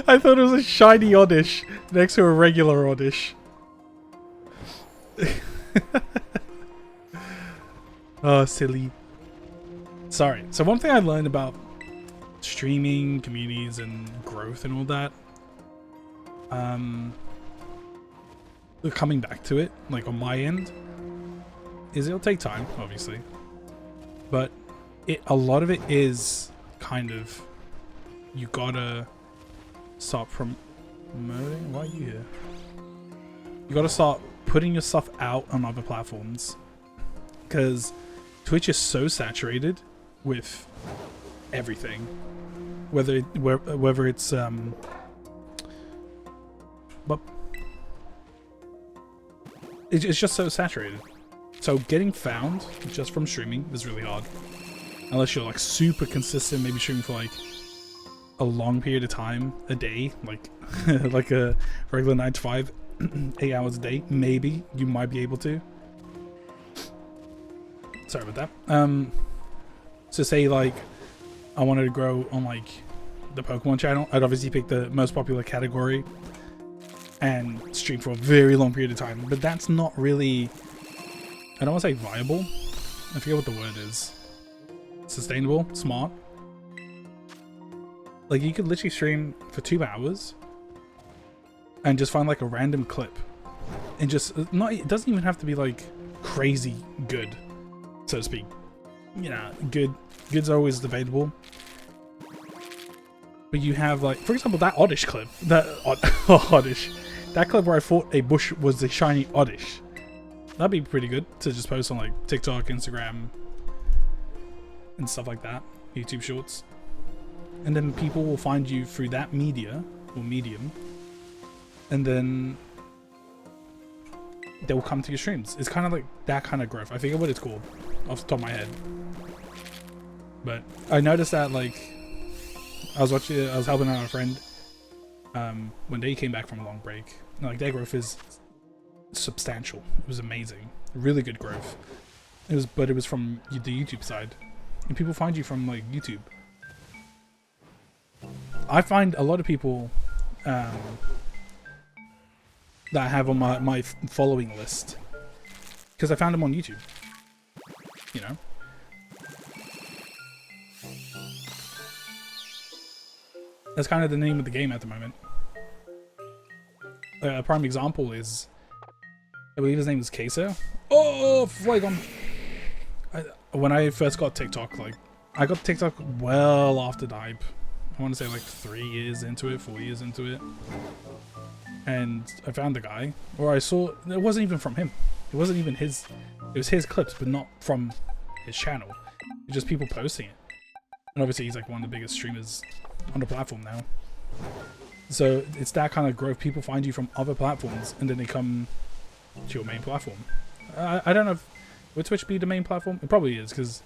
I thought it was a shiny oddish next to a regular oddish. Oh, silly. Sorry. So one thing I learned about streaming, communities, and growth and all that, coming back to it, like on my end, is it'll take time, obviously, but a lot of it is kind of, you gotta start promoting. Why are you here? You gotta start putting your stuff out on other platforms, because Twitch is so saturated with everything, whether it's but it's just so saturated. So getting found just from streaming is really hard, unless you're like super consistent, maybe streaming for like a long period of time, a day, like like a regular 9 to 5, 8 hours a day. Maybe you might be able to. Sorry about that. So say like I wanted to grow on like the Pokemon channel, I'd obviously pick the most popular category and stream for a very long period of time. But that's not really, I don't want to say viable. I forget what the word is. Sustainable, smart. Like you could literally stream for 2 hours and just find like a random clip and just not, it doesn't even have to be like crazy good, so to speak. You know, good's always debatable. But you have like, for example, that oddish clip, oddish, that clip where I thought a bush was a shiny oddish. That'd be pretty good to just post on like TikTok, Instagram, and stuff like that, YouTube Shorts. And then people will find you through that media or medium, and then they will come to your streams. It's kind of like that kind of growth. I forget what it's called off the top of my head, but I noticed that like I was helping out a friend when they came back from a long break. And, like their growth is substantial. It was amazing, really good growth. But it was from the YouTube side, and people find you from like YouTube. I find a lot of people that I have on my following list because I found them on YouTube. You know. That's kind of the name of the game at the moment. A prime example is, I believe his name is Queso. Oh, Flagon! When I first got TikTok, like, I got TikTok well after the hype. I want to say like 3 years into it, 4 years into it. And I found the guy, or I saw, it wasn't even from him. It wasn't even his, it was his clips, but not from his channel. It was just people posting it. And obviously he's like one of the biggest streamers on the platform now. So it's that kind of growth. People find you from other platforms and then they come to your main platform. I don't know if would Twitch be the main platform? It probably is, because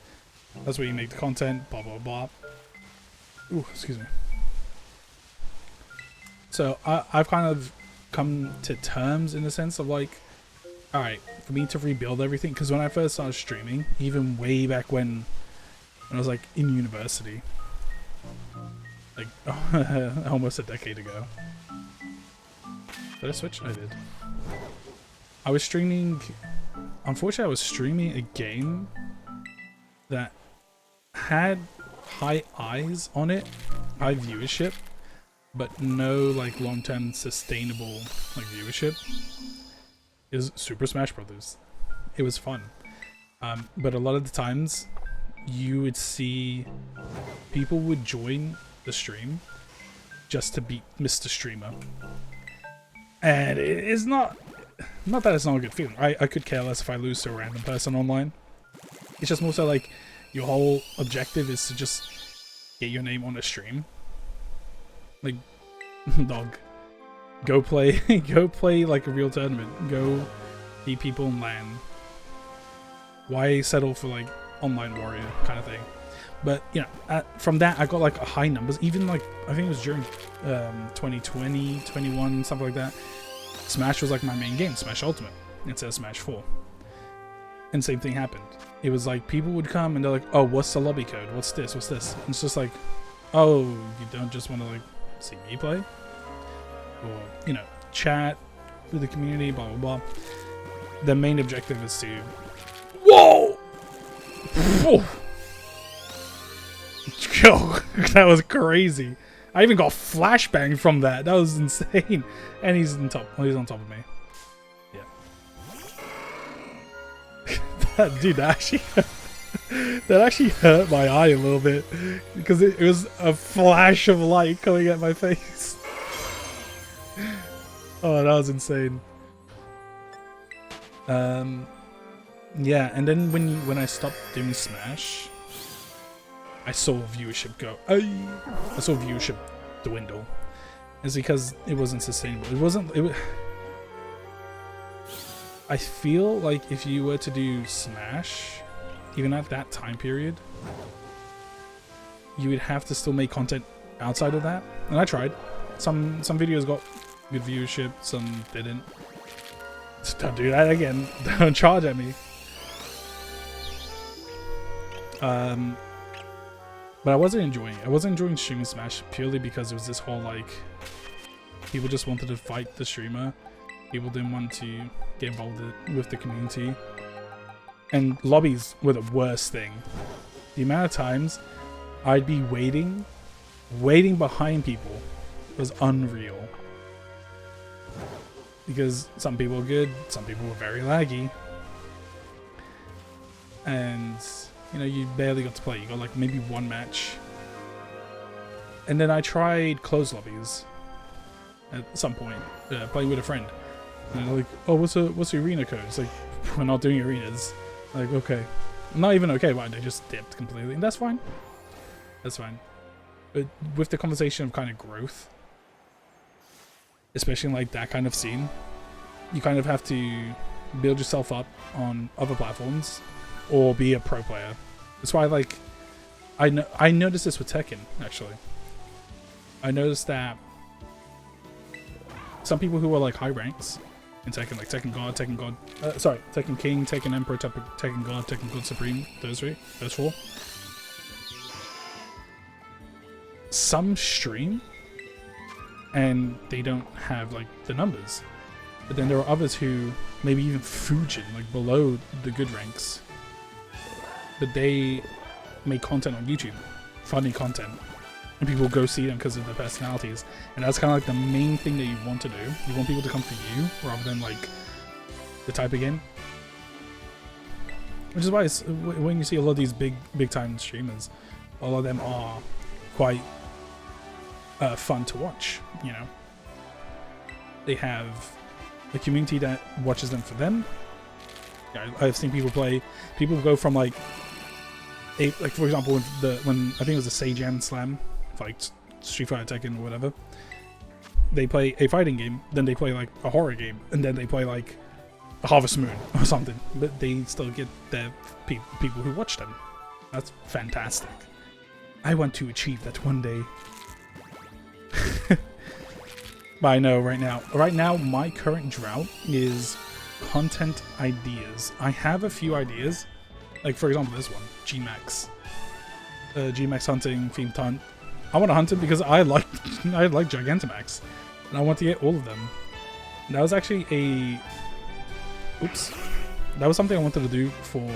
that's where you make the content, blah blah blah. Ooh, excuse me. So I've kind of come to terms in the sense of like, alright, for me to rebuild everything, because when I first started streaming, even way back when I was like in university, like almost a decade ago. Did I switch? I did. I was streaming, unfortunately I was streaming a game that had high eyes on it, high viewership, but no like long-term sustainable like viewership. It was Super Smash Brothers. It was fun, but a lot of the times you would see people would join the stream just to beat Mr. Streamer, and it is not that it's not a good feeling. I could care less if I lose to a random person online. It's just more so like your whole objective is to just get your name on a stream. Like, dog, go play like a real tournament. Go beat people in LAN. Why settle for like online warrior kind of thing? But you know, from that I got like a high numbers. Even like I think it was during 2020, 21, something like that. Smash was like my main game, Smash Ultimate, instead of Smash 4. And same thing happened. It was like people would come and they're like, oh, what's the lobby code? What's this? What's this? And it's just like, oh, you don't just want to like see me play? Or, you know, chat with the community, blah, blah, blah. The main objective is to... Whoa! Whoa! Yo, that was crazy. I even got flashbang from that. That was insane. And he's on top. Oh, he's on top of me. Yeah. Dude, that actually hurt my eye a little bit because it was a flash of light coming at my face. Oh, that was insane. Yeah, and then when I stopped doing Smash, I saw viewership go. I saw viewership dwindle. It's because it wasn't sustainable. It wasn't. I feel like if you were to do Smash, even at that time period, you would have to still make content outside of that. And I tried. Some videos got good viewership, some didn't. Just don't do that again. Don't charge at me. But I wasn't enjoying it. I wasn't enjoying streaming Smash purely because it was this whole like people just wanted to fight the streamer. People didn't want to get involved with the community. And lobbies were the worst thing. The amount of times I'd be waiting behind people was unreal. Because some people were good, some people were very laggy. And, you know, you barely got to play. You got like maybe one match. And then I tried closed lobbies at some point, playing with a friend. And they're like, oh, what's the arena code? It's like, we're not doing arenas. Like, okay. Not even okay, but they just dipped completely. And that's fine. That's fine. But with the conversation of kind of growth, especially in like that kind of scene, you kind of have to build yourself up on other platforms or be a pro player. That's why like I noticed this with Tekken, actually. I noticed that some people who are like high ranks in Tekken, like Tekken God, Tekken King, Tekken Emperor, Tekken God, Tekken God Supreme, those four. Some stream and they don't have like the numbers. But then there are others who maybe even Fujin, like below the good ranks. But they make content on YouTube, funny content. And people go see them because of their personalities. And that's kind of like the main thing that you want to do. You want people to come to you rather than like the type of game. Which is why it's, when you see a lot of these big time streamers, a lot of them are quite fun to watch, you know. They have a community that watches them for them. Yeah, I've seen people play. People go from like for example, when I think it was the Seijan Slam, like Street Fighter, Tekken, or whatever. They play a fighting game, then they play like a horror game, and then they play like a Harvest Moon or something. But they still get their people who watch them. That's fantastic. I want to achieve that one day. But I know right now my current drought is content ideas. I have a few ideas, like for example this one, Gmax, Gmax hunting, themed hunt. I want to hunt him because I like Gigantamax, and I want to get all of them. And that was actually that was something I wanted to do for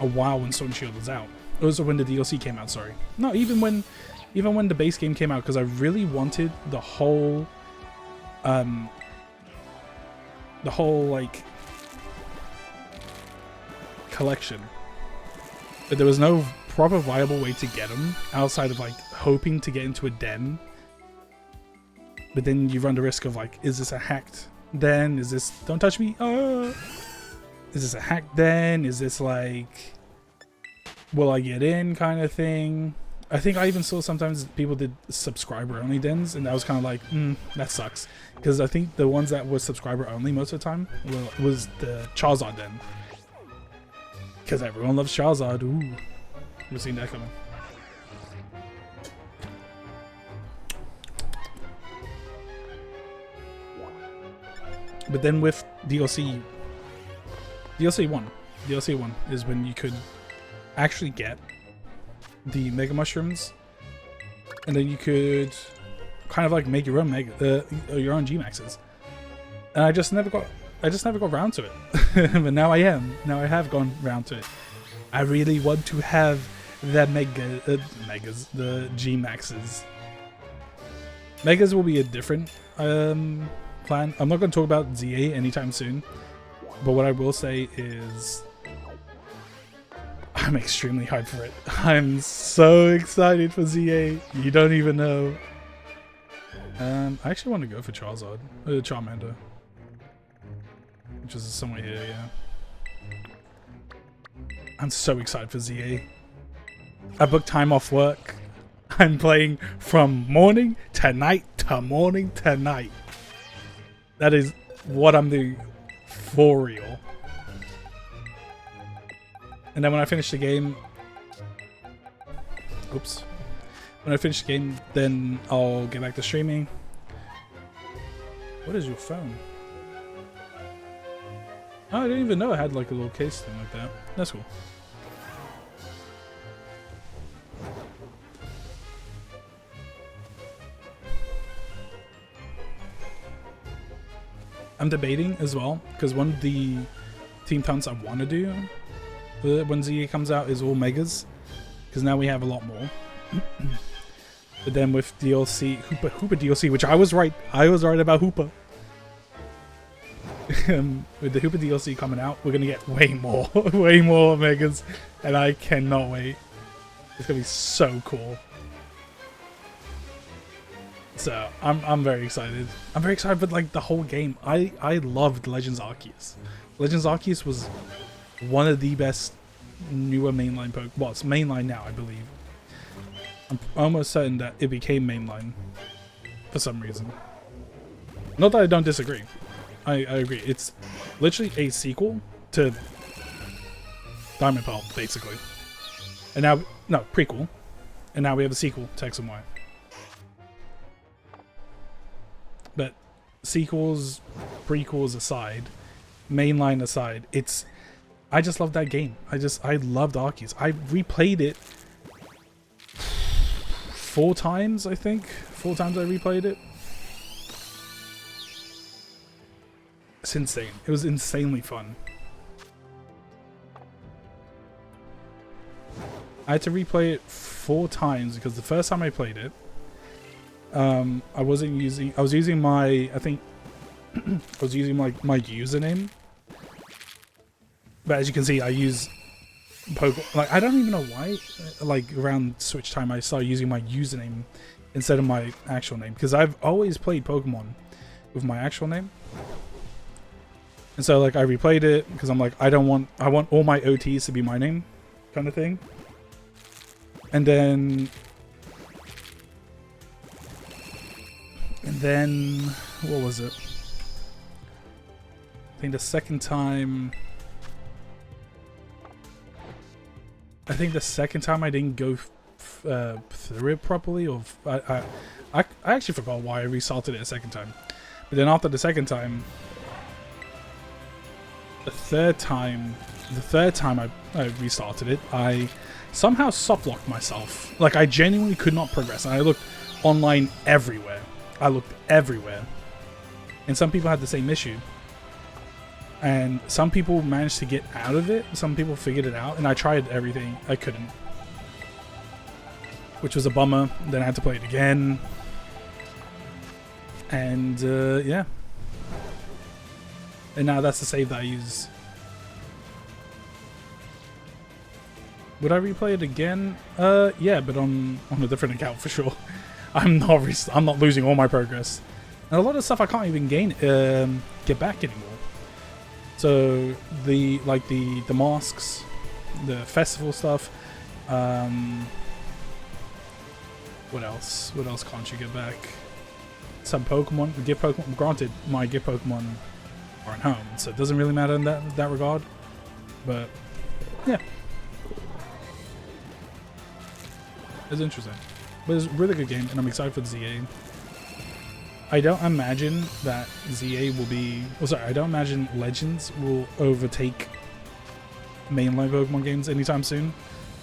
a while when Sword and Shield was out. It was when the DLC came out. Sorry, no, even when the base game came out, because I really wanted the whole like collection, but there was no proper viable way to get them outside of like hoping to get into a den. But then you run the risk of like, is this a hacked den? Is this, don't touch me? Is this a hacked den? Is this like, will I get in kind of thing? I think I even saw sometimes people did subscriber only dens, and that was kind of like, that sucks. Because I think the ones that were subscriber only most of the time was the Charizard den. Because everyone loves Charizard. Ooh, we've seen that coming. But then with DLC 1, DLC 1 is when you could actually get the Mega Mushrooms, and then you could kind of like make your own your own G-Maxes. And I just never got around to it. But now I am. Now I have gone round to it. I really want to have the the G-Maxes. Megas will be a different plan. I'm not going to talk about ZA anytime soon, but what I will say is I'm extremely hyped for it. I'm so excited for ZA. You don't even know. I actually want to go for Charizard, Charmander, which is somewhere here. Yeah, I'm so excited for ZA. I booked time off work. I'm playing from morning to night to morning to night. That is what I'm doing for real. And then when I finish the game, when I finish the game, then I'll get back to streaming. What is your phone? Oh, I didn't even know it had like a little case thing like that. That's cool. I'm debating as well, because one of the team hunts I want to do when ZA comes out is all Megas, because now we have a lot more. But then with DLC, Hoopa DLC, which I was right about Hoopa. With the Hoopa DLC coming out, we're gonna get way more Megas, and I cannot wait. It's gonna be so cool. So I'm very excited. I'm very excited for like the whole game. I loved Legends Arceus. Legends Arceus was one of the best newer mainline Pokemon. Well, it's mainline now, I believe. I'm almost certain that it became mainline for some reason. Not that I don't disagree. I agree. It's literally a sequel to Diamond Pearl, basically. And now, no, prequel. And now we have a sequel to X and Y. But sequels, prequels aside, mainline aside, I just love that game. I loved Arceus. I replayed it 4 times, I think. 4 times I replayed it. It's insane. It was insanely fun. I had to replay it 4 times because the first time I played it, I was using my, I think, I was using my username. But as you can see, I use Pokemon. Like, I don't even know why. Like, around Switch time, I started using my username instead of my actual name. Because I've always played Pokemon with my actual name. And so, like, I replayed it because I'm like, I want all my OTs to be my name, kind of thing. And then, what was it? I think the second time I didn't go through it properly, or I actually forgot why I restarted it a second time. But then after the second time, the third time I restarted it, I somehow soft-locked myself. Like, I genuinely could not progress, and I looked online everywhere. And some people had the same issue. And some people managed to get out of it. Some people figured it out. And I tried everything. I couldn't. Which was a bummer. Then I had to play it again. And, yeah. And now that's the save that I use. Would I replay it again? Yeah, but on a different account for sure. I'm not losing all my progress. And a lot of stuff I can't even get back anymore. So the masks, the festival stuff. What else? What else can't you get back? Some Pokemon. Gift Pokemon. Granted, my gift Pokemon aren't home, so it doesn't really matter in that regard. But yeah, it's interesting. But it's a really good game, and I'm excited for the ZA. I don't imagine that ZA will be... Oh, sorry, I don't imagine Legends will overtake mainline Pokemon games anytime soon,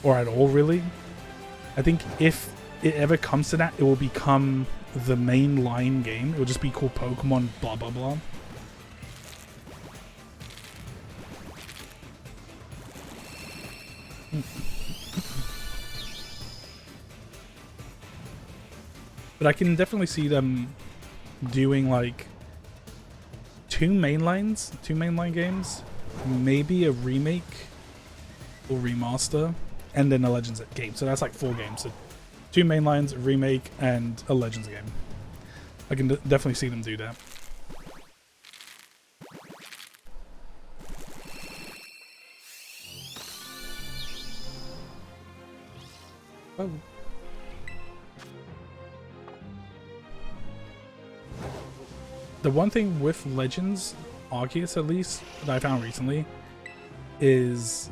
or at all really. I think if it ever comes to that, it will become the mainline game. It will just be called Pokemon blah blah blah. But I can definitely see them doing like two mainline games, maybe a remake or remaster, and then a Legends game. So that's like 4 games. So 2 mainlines, a remake, and a Legends game. I can definitely see them do that. Oh. The one thing with Legends, Arceus at least, that I found recently, is...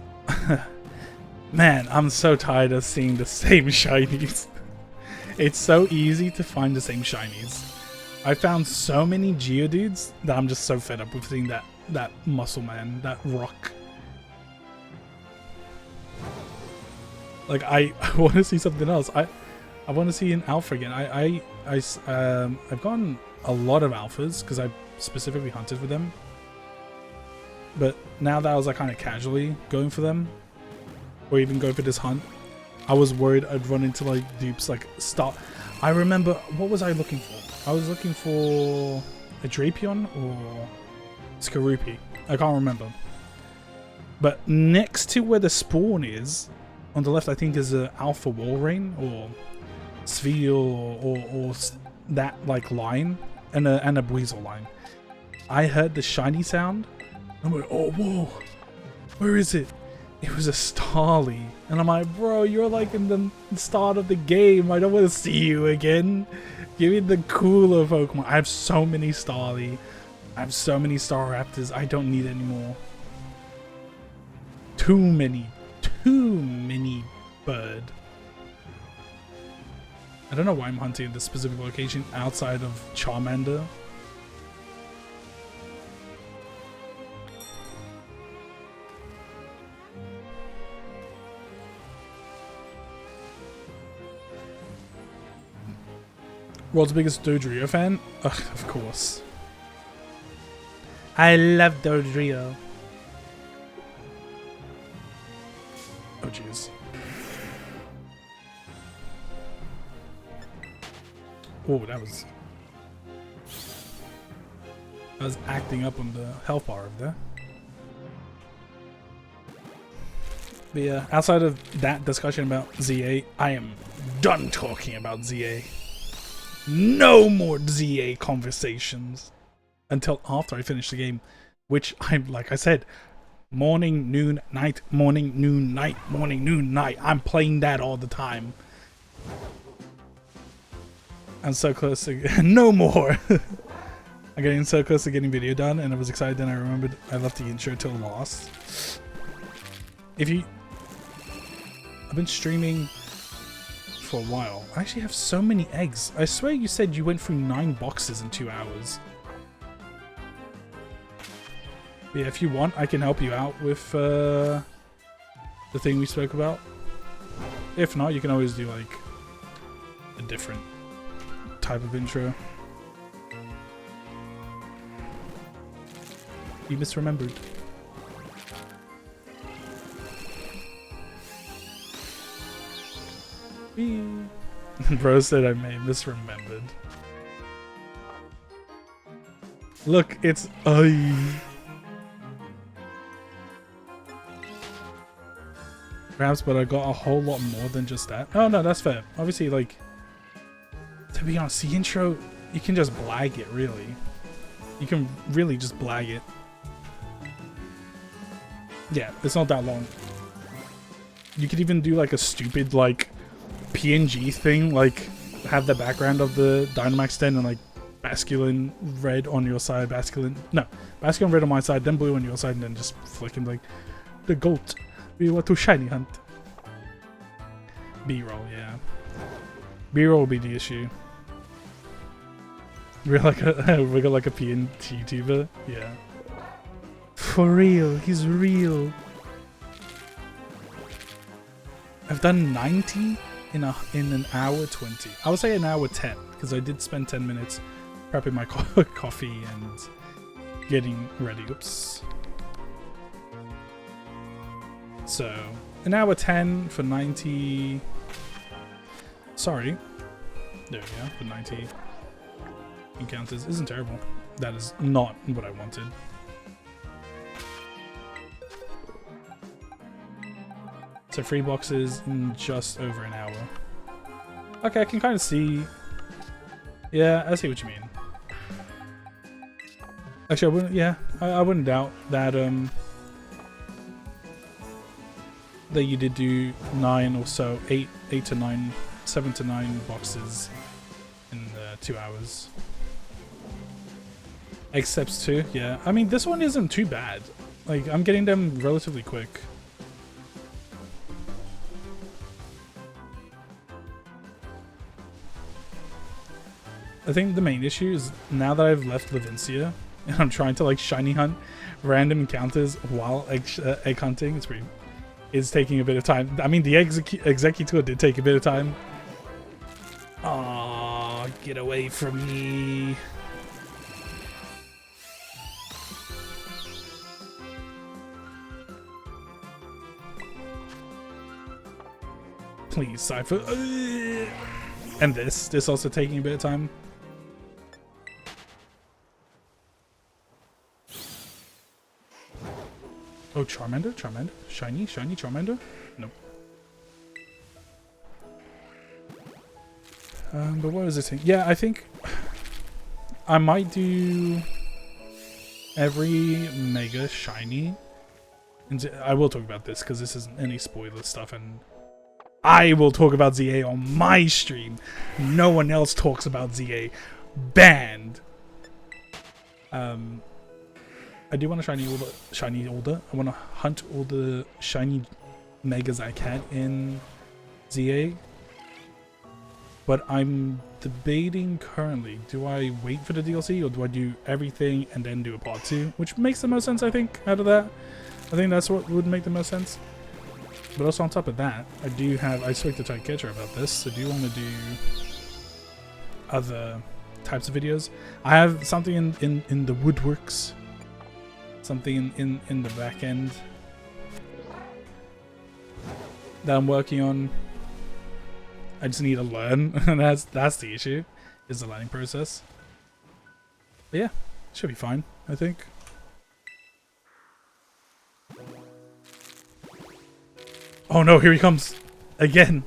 Man, I'm so tired of seeing the same shinies. It's so easy to find the same shinies. I found so many Geodudes that I'm just so fed up with seeing that muscle man, that rock. Like, I want to see something else. I want to see an alpha again. I've gotten a lot of alphas because I specifically hunted for them, but now that I was like kind of casually going for them, or even go for this hunt, I was worried I'd run into like dupes like I remember, what was I looking for? I was looking for a Drapion or Skorupi. I can't remember. But next to where the spawn is, on the left, I think is a Alpha Walrein or Sviel or that like line, and a Buizel line. I heard the shiny sound. I'm like, oh whoa, where is it? It was a Starly, and I'm like, bro, you're like in the start of the game. I don't want to see you again. Give me the cooler Pokemon. I have so many Starly. I have so many Staraptors. I don't need any more. Too many bird. I don't know why I'm hunting at this specific location outside of Charmander. World's biggest Dodrio fan? Ugh, of course. I love Dodrio. Oh jeez. Oh, that was acting up on the health bar over there. But yeah, outside of that discussion about ZA, I am done talking about ZA. No more ZA conversations until after I finish the game, which I'm, like I said, morning, noon, night, morning, noon, night, morning, noon, night. I'm playing that all the time. I'm so close to no more. I'm getting so close to getting video done, and I was excited. Then I remembered I left the intro till last. I've been streaming for a while. I actually have so many eggs. I swear you said you went through 9 boxes in 2 hours. But yeah, if you want, I can help you out with the thing we spoke about. If not, you can always do like a different type of intro. You misremembered. Bro said I may misremembered. Look, it's perhaps, but I got a whole lot more than just that. Oh no, that's fair. Obviously, like, to be honest, the intro, you can just blag it, really. You can really just blag it. Yeah, it's not that long. You could even do like a stupid like PNG thing, like have the background of the Dynamax den and like Basculin red on your side, Basculin red on my side, then blue on your side, and then just flicking like the goat. We want to shiny hunt. B-roll, yeah. B-roll will be the issue. We're like a PNG tuber, yeah. For real, he's real. I've done 90 in an hour 20. I would say an hour 10 because I did spend 10 minutes prepping my coffee and getting ready. Oops. So an hour 10 for 90. Sorry. There we go. For 90 encounters isn't terrible. That is not what I wanted. So 3 boxes in just over an hour. Okay, I can kind of see. Yeah, I see what you mean. Actually, I wouldn't. Yeah, I wouldn't doubt that. That you did do 9 or so, 8 to 9, 7 to 9 boxes in 2 hours. Except 2, yeah. I mean, this one isn't too bad. Like, I'm getting them relatively quick. I think the main issue is now that I've left Levincia and I'm trying to like shiny hunt random encounters while egg hunting, it's taking a bit of time. I mean, the executor did take a bit of time. Aw, get away from me. Please, Cypher. And this also taking a bit of time. Oh, Charmander? Shiny Charmander? Nope. But what was this thing? Yeah, I think I might do every mega shiny. And I will talk about this because this isn't any spoiler stuff, and I will talk about ZA on my stream. No one else talks about ZA. Banned. I do want to shiny order. I want to hunt all the shiny megas I can in ZA. But I'm debating currently, do I wait for the DLC or do I do everything and then do a part 2? Which makes the most sense, I think, out of that. I think that's what would make the most sense. But also on top of that, I spoke to Tycatcher about this. I do want to do other types of videos. I have something in the woodworks. Something in the back end that I'm working on. I just need to learn, and that's the issue, is the learning process. But yeah, should be fine, I think. Oh no, here he comes again.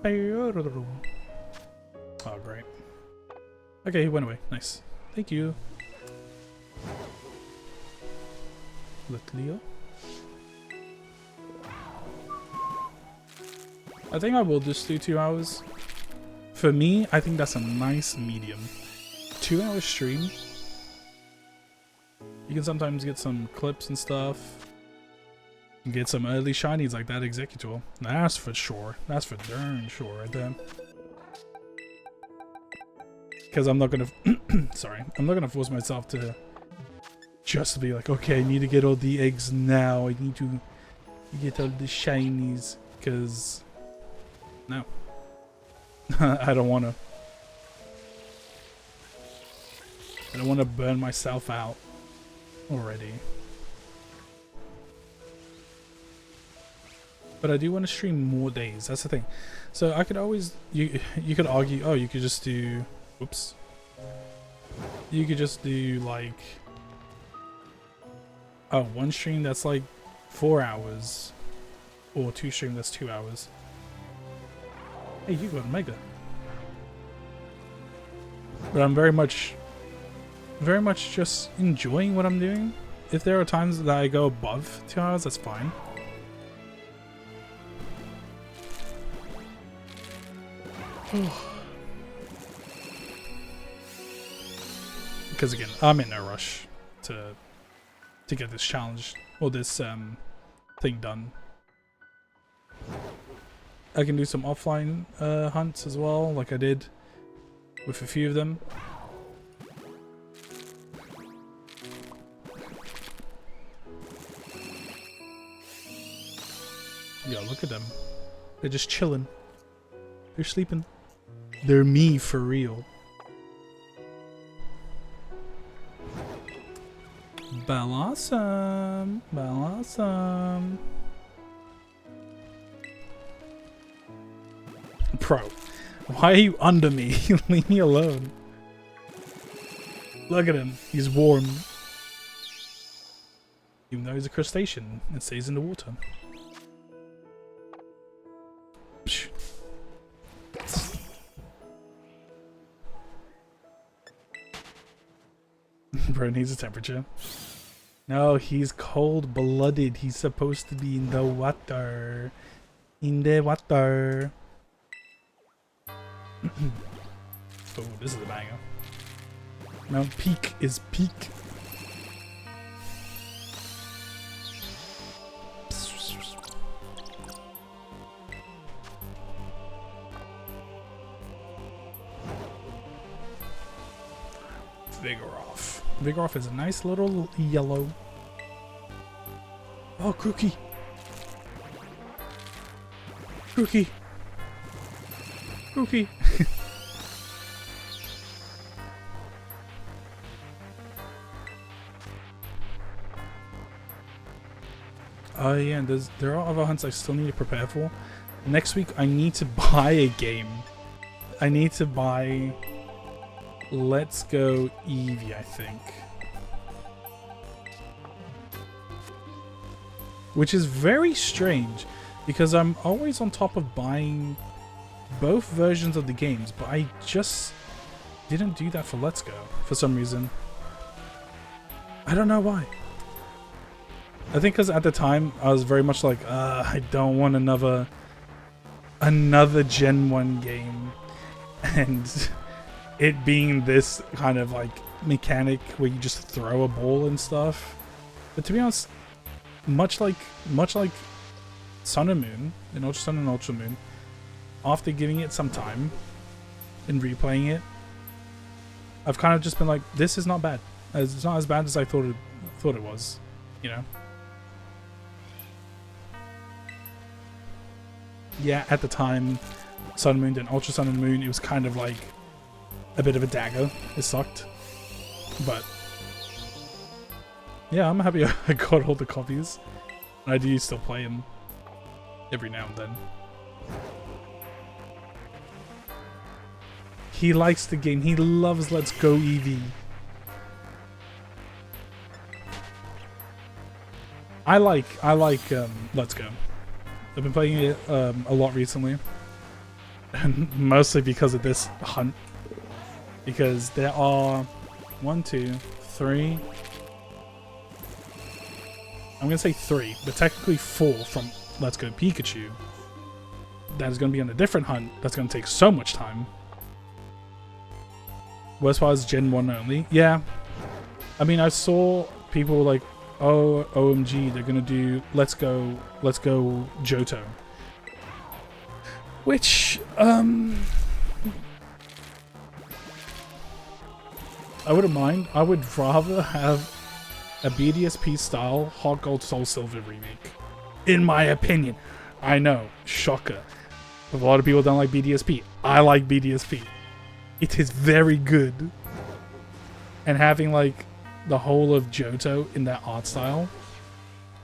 Oh great. Okay, he went away. Nice. Thank you. Let Leo. I think I will just do 2 hours. For me, I think that's a nice medium. 2 hour stream. You can sometimes get some clips and stuff. You get some early shinies like that Executor. That's for sure. That's for darn sure right there. Because I'm not gonna, sorry, I'm not gonna force myself to just be like, okay, I need to get all the eggs now. I need to get all the shinies, because no, I don't wanna. I don't want to burn myself out already. But I do want to stream more days. That's the thing. So I could always, you could argue, oh, you could just do. Oops. You could just do like, oh, 1 stream that's like 4 hours, or 2 stream that's 2 hours. Hey, you got a mega. But I'm very much just enjoying what I'm doing. If there are times that I go above 2 hours, that's fine. Because again, I'm in no rush to get this challenge or this thing done. I can do some offline hunts as well, like I did with a few of them. Look at them. They're just chilling. They're sleeping. They're me for real. Blossom. Blossom. Bro, why are you under me? Leave me alone. Look at him. He's warm. Even though he's a crustacean and stays in the water. Psh. Bro needs a temperature. No, he's cold-blooded. He's supposed to be in the water. In the water. Oh, this is a banger. Mount Peak is peak. Vigoroth. Vigoroth is a nice little yellow. Oh, Crookie. Crookie. Crookie. Oh yeah, and there are other hunts I still need to prepare for. Next week I need to buy a game. I need to buy Let's Go Eevee, I think. Which is very strange, because I'm always on top of buying both versions of the games, but I just didn't do that for Let's Go for some reason. I don't know why. I think because at the time I was very much like, I don't want another Gen 1 game, and it being this kind of like mechanic where you just throw a ball and stuff. But to be honest, much like Sun and Moon, and Ultra Sun and Ultra Moon, after giving it some time and replaying it, I've kind of just been like, this is not bad. It's not as bad as I thought it was, you know. Yeah, at the time, Sun and Moon and Ultra Sun and Moon, it was kind of like a bit of a dagger. It sucked. But yeah, I'm happy I got all the copies. And I do still play them every now and then. He likes the game. He loves Let's Go Eevee. I like Let's Go. I've been playing it a lot recently, and mostly because of this hunt. Because there are 1, 2, 3. I'm gonna say 3, but technically 4 from Let's Go Pikachu. That is gonna be on a different hunt. That's gonna take so much time. Worst part is Gen 1 only. Yeah, I mean, I saw people like, oh, OMG, they're gonna do Let's Go Johto. Which, I wouldn't mind. I would rather have a BDSP style Hot Gold Soul Silver remake. In my opinion. I know, shocker. A lot of people don't like BDSP. I like BDSP. It is very good. And having like the whole of Johto in that art style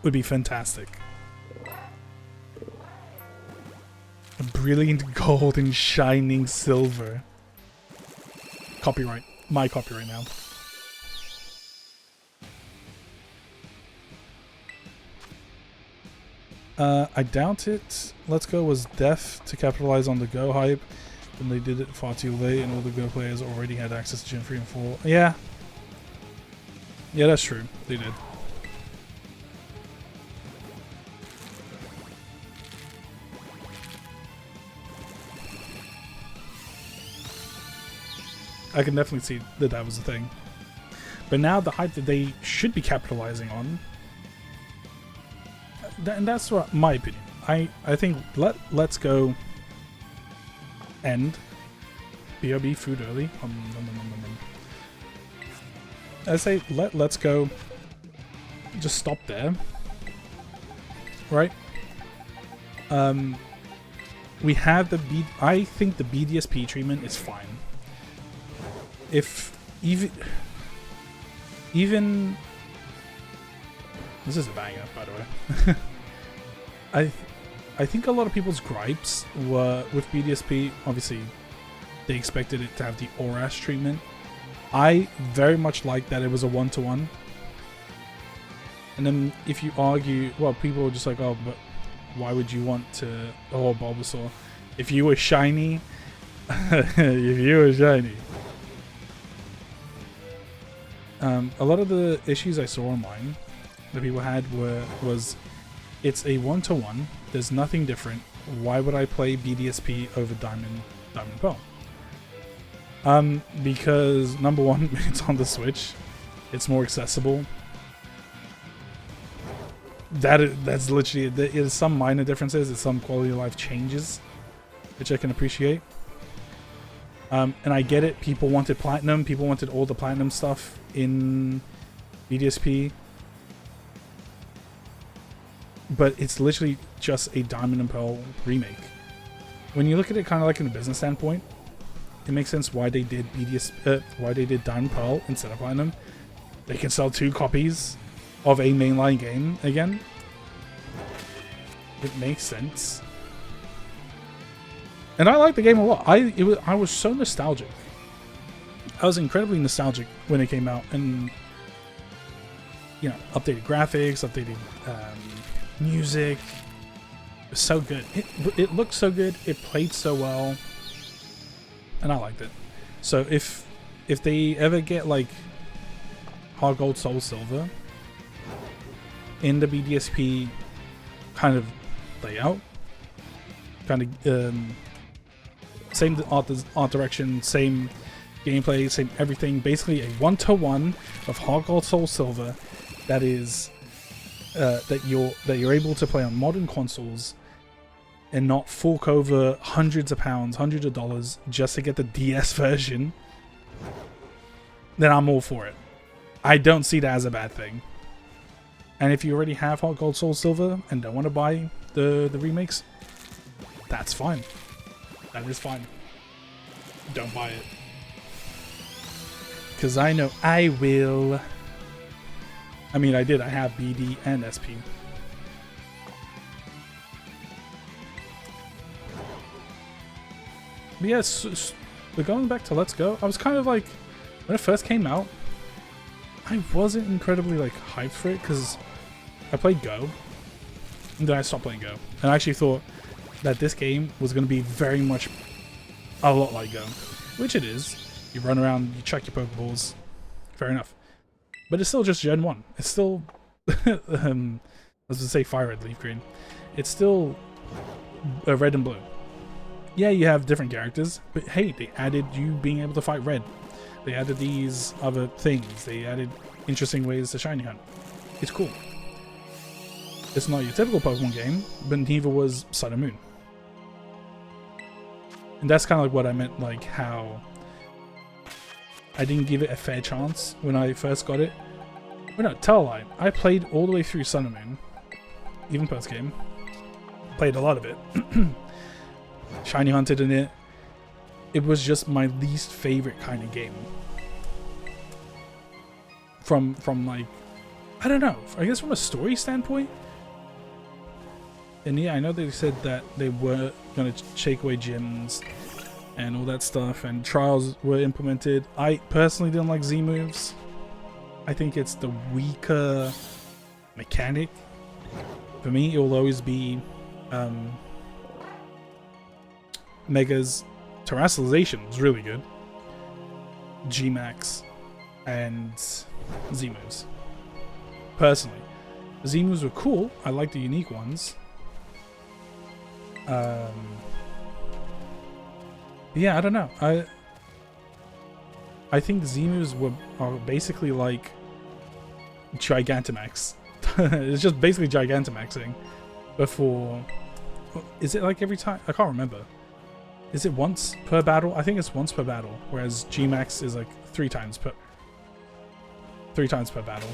would be fantastic. A brilliant gold and shining silver. Copyright. My copyright now. I doubt it. Let's Go was deaf to capitalize on the Go hype, and they did it far too late, and all the Go players already had access to Gen 3 and 4. Yeah. Yeah, that's true. They did. I can definitely see that that was the thing. But now the hype that they should be capitalizing on, and that's what my opinion. I think Let's Go end. BRB food early. I say Let's Go just stop there. Right? We have the I think the BDSP treatment is fine. If even this is a banger, by the way. I think a lot of people's gripes were with BDSP. Obviously, they expected it to have the ORAS treatment. I very much like that it was a one-to-one. And then if you argue, well, people are just like, oh, but why would you want to? Oh, Bulbasaur, if you were shiny, if you were shiny. A lot of the issues I saw online that people had was it's a one-to-one. There's nothing different. Why would I play BDSP over Diamond Pearl? Because number one, it's on the Switch. It's more accessible. That's literally it. There's some minor differences. There's some quality of life changes, which I can appreciate. And I get it. People wanted platinum. People wanted all the platinum stuff in BDSP. But it's literally just a Diamond and Pearl remake. When you look at it kind of like in a business standpoint, it makes sense why they did why they did Diamond and Pearl instead of platinum. They can sell 2 copies of a mainline game again. It makes sense. And I like the game a lot. I was so nostalgic. I was incredibly nostalgic when it came out, and you know, updated graphics, updated music. It was so good. It looked so good. It played so well, and I liked it. So if they ever get like Heart Gold, Soul Silver in the BDSP kind of layout, kind of same art direction, same gameplay, same everything, basically a one-to-one of Heart Gold, Soul Silver that is that you're able to play on modern consoles and not fork over hundreds of pounds, hundreds of dollars just to get the DS version, then I'm all for it. I don't see that as a bad thing. And if you already have Heart Gold, Soul Silver and don't want to buy the remakes, that's fine. That is fine. Don't buy it. Because I know I will. I mean, I did. I have BD and SP. But yes, but going back to Let's Go, I was kind of like, when it first came out, I wasn't incredibly like hyped for it because I played Go and then I stopped playing Go. And I actually thought that this game was going to be very much a lot like Go, which it is. You run around, you chuck your Pokeballs, fair enough. But it's still just Gen 1. It's still, I was going to say Fire Red, Leaf Green. It's still Red and Blue. Yeah, you have different characters, but hey, they added you being able to fight Red. They added these other things. They added interesting ways to shiny hunt. It's cool. It's not your typical Pokemon game, but neither was Sun and Moon. And that's kind of like what I meant, like how I didn't give it a fair chance when I first got it. But no, tell a lie. I played all the way through Sun and Moon, even post game. Played a lot of it. Shiny hunted in it. It was just my least favorite kind of game. From like, I don't know. I guess from a story standpoint. And yeah, I know they said that they were going to take away gyms and all that stuff, and trials were implemented. I personally didn't like Z moves. I think it's the weaker mechanic. For me, it will always be Mega's Terrestrialization was really good. G-Max and Z moves. Personally, the Z moves were cool. I like the unique ones. Yeah, I don't know. I think the Z moves are basically like Gigantamax. It's just basically Gigantamaxing. Before, is it like every time? I can't remember. Is it once per battle? I think it's once per battle, whereas G-Max is like 3 times per battle.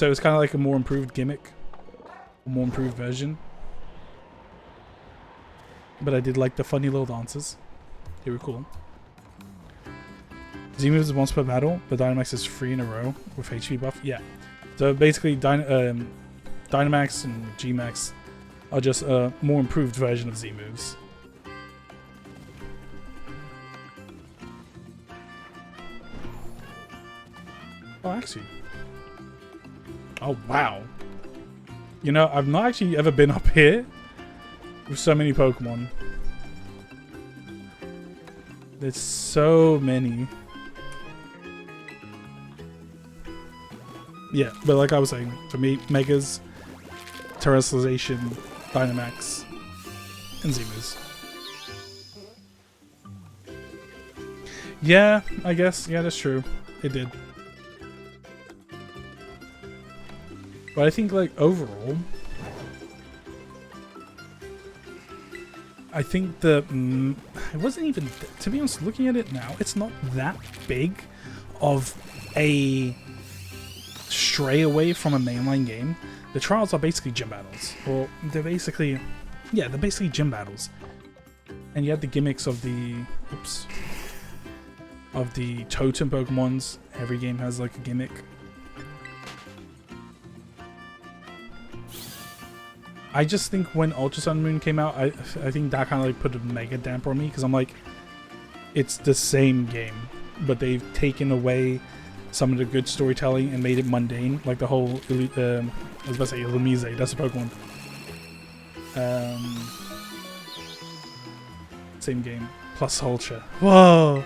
So it's kind of like a more improved gimmick, a more improved version. But I did like the funny little dances. They were cool. Z moves is once per battle, but Dynamax is 3 in a row with HP buff. Yeah. So basically, Dynamax and Gmax are just a more improved version of Z moves. Oh, actually. Oh, wow. You know, I've not actually ever been up here with so many Pokemon. There's so many. Yeah, but like I was saying, for me, Megas, Terrestrialization, Dynamax, and Z-moves. Yeah, I guess. Yeah, that's true. It did. But I think, like, overall, I think the... it wasn't even... To be honest, looking at it now, it's not that big of a stray away from a mainline game. The trials are basically gym battles. Or they're basically... Yeah, they're basically gym battles. And you have the gimmicks of the... Oops. Of the totem Pokemons. Every game has, like, a gimmick. I just think when Ultra Sun and Moon came out, I think that kind of like put a mega damper on me, because I'm like, it's the same game, but they've taken away some of the good storytelling and made it mundane, like the whole I was about to say Illumise, that's a Pokemon. Same game, plus Ultra. Whoa,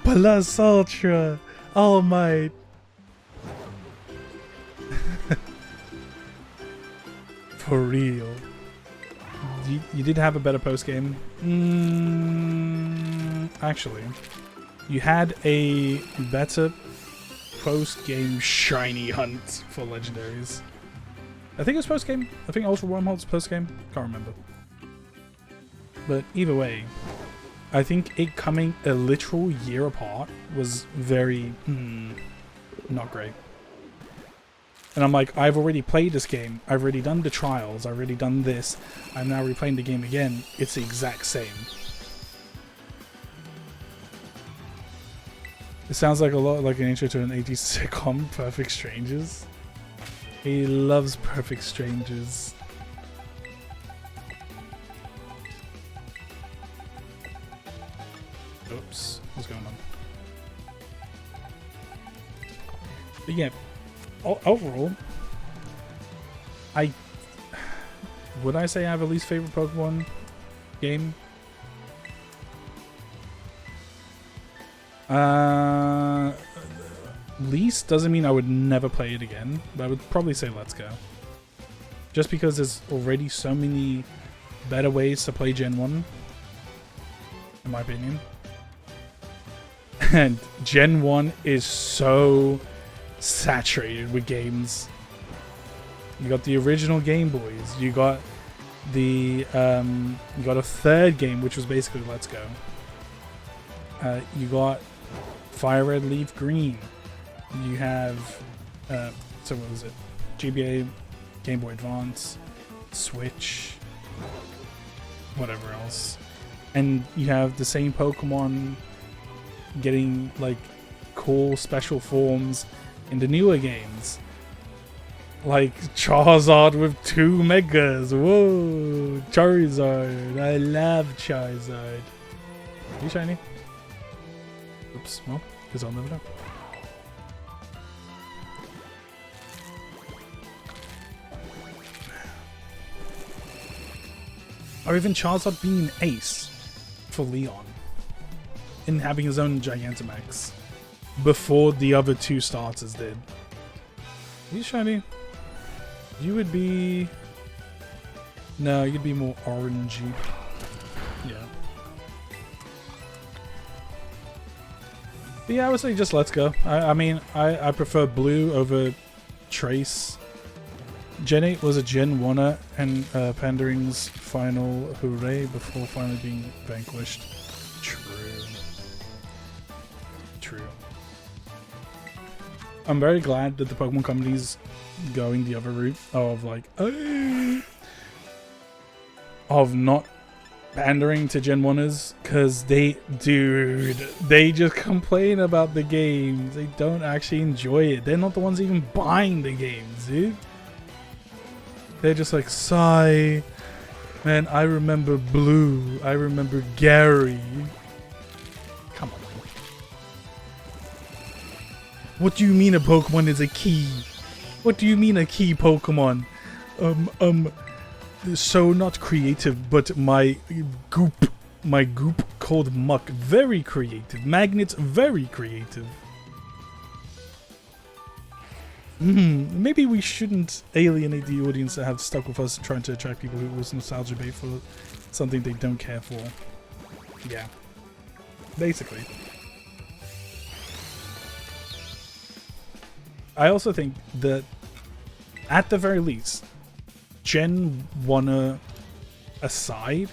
plus Ultra. Oh my. For real. You did have a better post-game. Actually, you had a better post-game shiny hunt for legendaries. I think it was post-game. I think Ultra Wormhole's post-game. Can't remember. But either way, I think it coming a literal year apart was very not great. And I'm like, I've already played this game. I've already done the trials. I've already done this. I'm now replaying the game again. It's the exact same. It sounds like a lot like an intro to an 80s sitcom, Perfect Strangers. He loves Perfect Strangers. Oops. What's going on? But yeah. Overall, would I say I have a least favorite Pokemon game? Least doesn't mean I would never play it again, but I would probably say Let's Go. Just because there's already so many better ways to play Gen 1, in my opinion. And Gen 1 is so saturated with games. You got the original Game Boys. You got the you got a third game, which was basically Let's Go. You got Fire Red, Leaf Green. You have so what was it? GBA, Game Boy Advance, Switch, whatever else, and you have the same Pokemon getting like cool special forms in the newer games, like Charizard with 2 Megas. Whoa, Charizard! I love Charizard. Are you shiny? Oops. Well, because I'll never know. Or even Charizard being an ace for Leon and having his own Gigantamax before the other 2 starters did. Are you shiny? You would be... No, you'd be more orangey. Yeah. But yeah, I would say just Let's Go. I mean, I prefer Blue over Trace. Gen 8 was a Gen 1er and Pandaring's final hooray before finally being vanquished. True. True. I'm very glad that the Pokemon company's going the other route of like, of not pandering to Gen 1ers, because they just complain about the games. They don't actually enjoy it. They're not the ones even buying the games, dude. They're just like, sigh. Man, I remember Blue. I remember Gary. Come on. What do you mean a Pokemon is a key? What do you mean a key Pokemon? So not creative, but my goop called Muck, very creative. Magnets, very creative. Maybe we shouldn't alienate the audience that have stuck with us trying to attract people who was nostalgia bait for something they don't care for. Yeah. Basically. I also think that, at the very least, Gen 1 aside,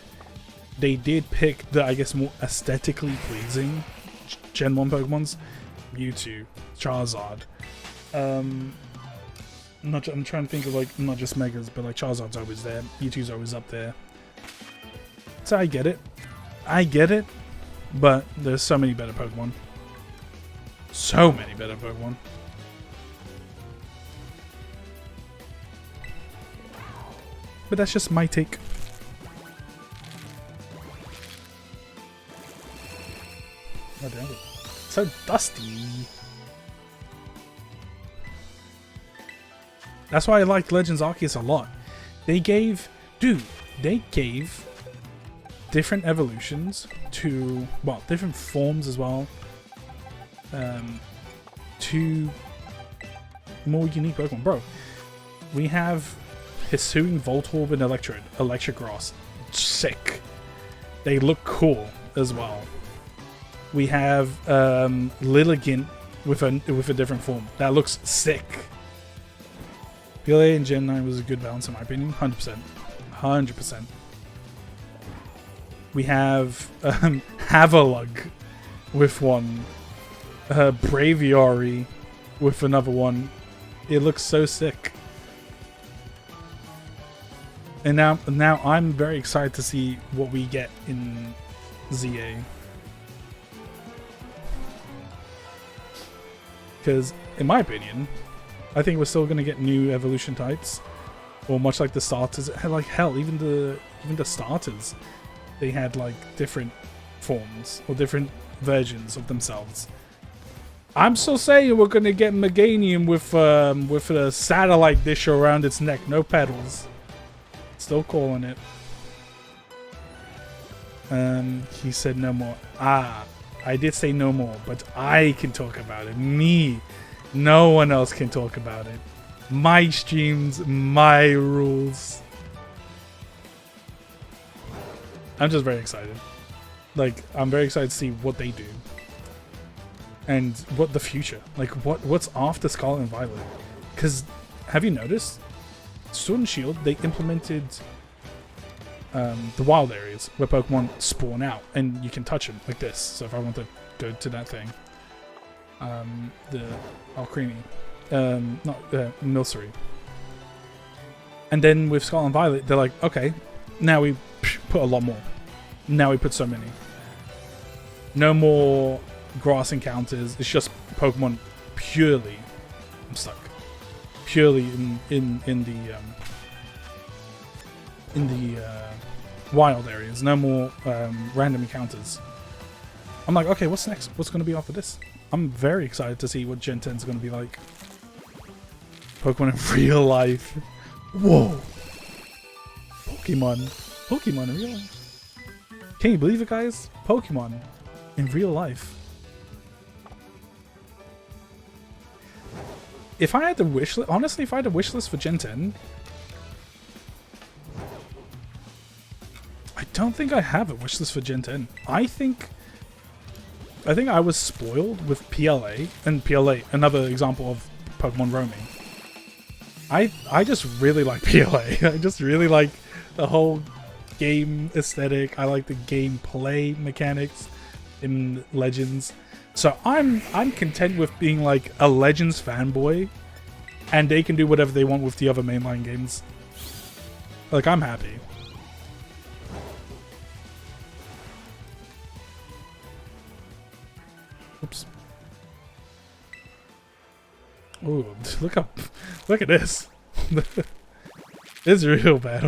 they did pick the, I guess, more aesthetically pleasing Gen 1 Pokemons. Mewtwo, Charizard. I'm trying to think of, like, not just Megas, but like Charizard's always there. Mewtwo's always up there. So I get it. But there's so many better Pokemon. So many better Pokemon. But that's just my take. Oh, damn it. So dusty. That's why I liked Legends Arceus a lot. They gave different evolutions to, well, different forms as well, to more unique Pokemon. Bro, we have Hisuian, Voltorb, and Electric Grass. Sick. They look cool as well. We have Lilligant with a different form. That looks sick. PLA and Gen 9 was a good balance in my opinion. 100%. 100%. We have Havalug with one. Braviary with another one. It looks so sick. And now I'm very excited to see what we get in ZA. Because, in my opinion, I think we're still going to get new evolution types. Or much like the starters. Like, hell, even the starters, they had, like, different forms. Or different versions of themselves. I'm still saying we're going to get Meganium with a satellite dish around its neck. No pedals. Still calling it. He said no more. I did say no more, but I can talk about it. Me. No one else can talk about it. My streams, my rules. I'm just very excited. Like, I'm very excited to see what they do. And what the future. Like, what's after Scarlet and Violet. Because, have you noticed? Sword and Shield, they implemented the wild areas where Pokemon spawn out and you can touch them like this. So if I want to go to that thing, the Alcremie, not Milcery, and then with Scarlet and Violet, they're like, okay, now we put a lot more. Now we put so many. No more grass encounters. It's just Pokemon purely. I'm stuck. Purely in the wild areas. No more random encounters. I'm like, okay, what's next? What's going to be after this? I'm very excited to see what Gen 10 is going to be like. Pokemon in real life. Whoa. Pokemon in real life. Can you believe it, guys? Pokemon in real life. If I had to wish list, honestly, if I had a wish list for Gen 10, I don't think I have a wish list for Gen 10. I think I was spoiled with PLA, and PLA, another example of Pokemon roaming. I just really like PLA. I just really like the whole game aesthetic. I like the gameplay mechanics in Legends. So I'm content with being like a Legends fanboy, and they can do whatever they want with the other mainline games. Like, I'm happy. Oops. Ooh, look at this. It's real bad.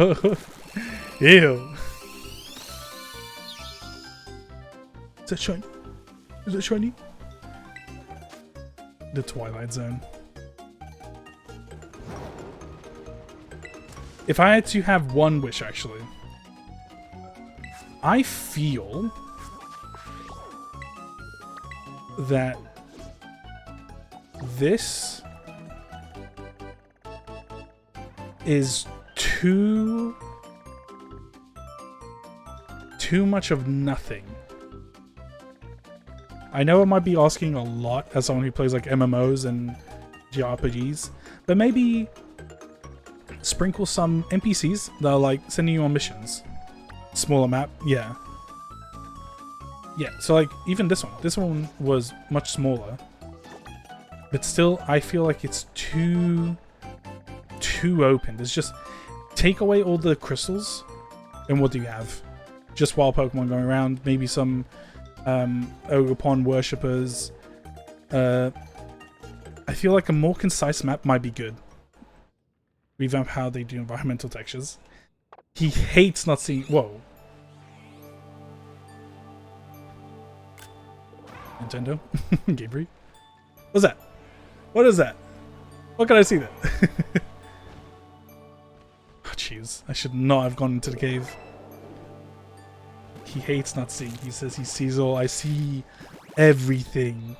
Ew. Is that shiny? Is that shiny? The Twilight Zone. If I had to have one wish, actually, I feel that this is too much of nothing. I know I might be asking a lot as someone who plays like MMOs and JRPGs, but maybe sprinkle some NPCs that are like sending you on missions. Smaller map, yeah. Yeah, so like even this one was much smaller, but still I feel like it's too open. There's just, take away all the crystals and what do you have? Just wild Pokemon going around, maybe some Ogerpon worshippers. I feel like a more concise map might be good. Revamp how they do environmental textures. He hates not seeing. Whoa. Nintendo? Gabriel? What's that? What is that? What can I see that? Oh, jeez. I should not have gone into the cave. He hates not seeing. He says he sees all. I see everything.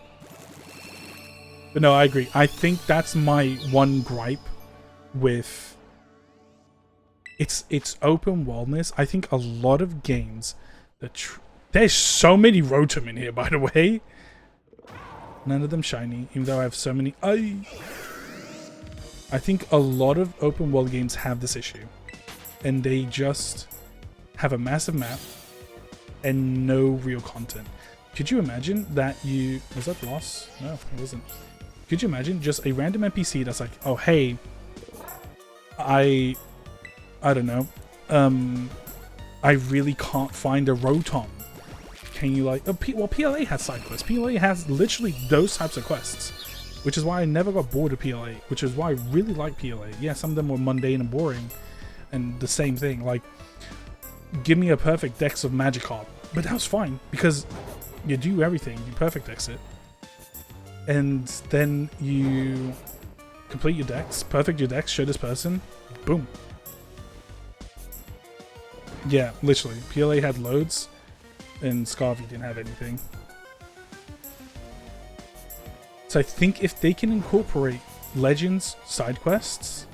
But no, I agree. I think that's my one gripe with it's open worldness. I think a lot of games that there's so many Rotom in here, by the way. None of them shiny, even though I have so many. I think a lot of open world games have this issue, and they just have a massive map and no real content. Could you imagine that you... Was that loss? No, it wasn't. Could you imagine just a random NPC that's like, oh, hey, I don't know. I really can't find a Rotom. Can you like... well, PLA has side quests. PLA has literally those types of quests, which is why I never got bored of PLA, which is why I really like PLA. Yeah, some of them were mundane and boring, and the same thing. Like, give me a perfect dex of Magikarp. But that was fine, because you do everything. You perfect dex it. And then you complete your dex, perfect your dex, show this person, boom. Yeah, literally. PLA had loads, and Scarlet didn't have anything. So I think if they can incorporate Legends side quests,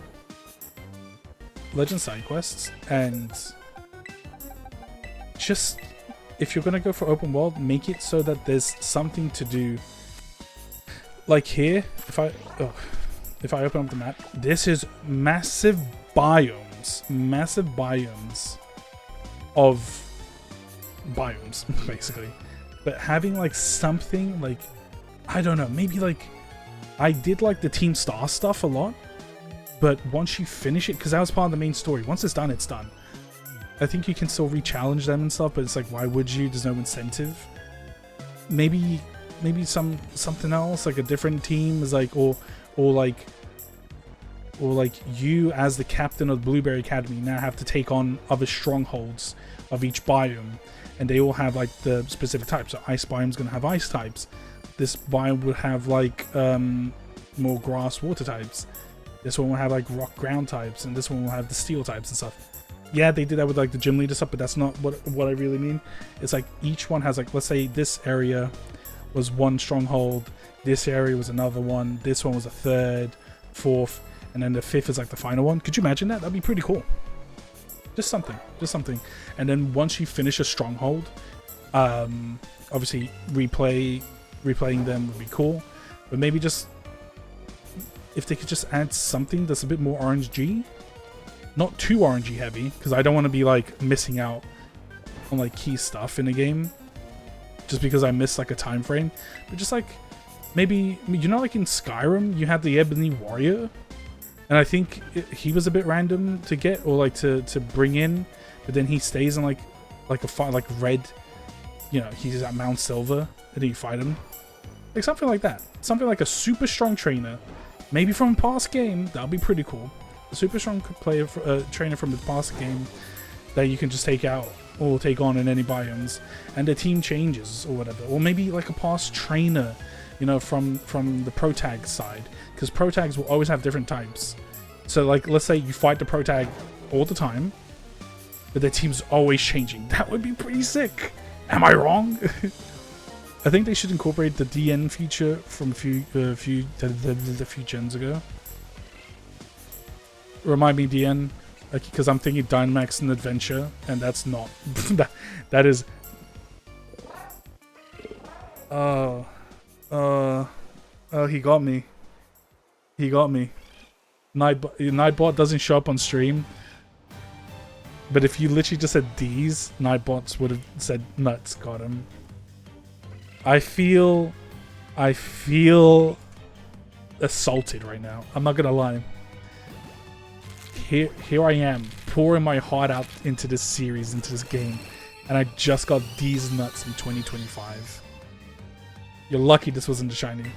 and just, if you're gonna go for open world, make it so that there's something to do. Like here, if I open up the map, this is massive biomes of biomes, basically. But having like something like, I don't know, maybe like, I did like the Team Star stuff a lot, but once you finish it, because that was part of the main story, once it's done, it's done. I think you can still re-challenge them and stuff, but it's like, why would you? There's no incentive. Maybe something else, like a different team is like, or like you as the captain of the Blueberry Academy now have to take on other strongholds of each biome, and they all have like the specific types. So ice biome's gonna have ice types. This biome would have like more grass water types. This one will have like rock ground types, and this one will have the steel types and stuff. Yeah, they did that with like the gym leader stuff, but that's not what I really mean. It's like each one has like, let's say this area was one stronghold, this area was another one, this one was a third, fourth, and then the fifth is like the final one. Could you imagine that? That'd be pretty cool. Just something. And then once you finish a stronghold, obviously replaying them would be cool, but maybe just if they could just add something that's a bit more RNG, not too RNG heavy, because I don't want to be like missing out on like key stuff in a game. just because I missed like a time frame. But just like maybe, you know, like in Skyrim, you had the Ebony Warrior, and I think he was a bit random to get or like to bring in, but then he stays in like a fight like red. You know, he's at Mount Silver, and then you fight him. Like something like that. Something like a super strong trainer, maybe from a past game. That'll be pretty cool. A super strong player, trainer from the past game that you can just take out or take on in any biomes, and the team changes or whatever. Or maybe like a past trainer, you know, from the protag side, because protags will always have different types. So like, let's say you fight the protag all the time, but their team's always changing. That would be pretty sick. Am I wrong? I think they should incorporate the DN feature from a few gens ago. Remind me, DN, because I'm thinking Dynamax and Adventure, and that's not. that is. Oh, he got me. He got me. Nightbot doesn't show up on stream. But if you literally just said D's, Nightbots would have said nuts. Got him. I feel assaulted right now. I'm not gonna lie. Here I am, pouring my heart out into this series, into this game, and I just got these nuts in 2025. You're lucky this wasn't the shiny.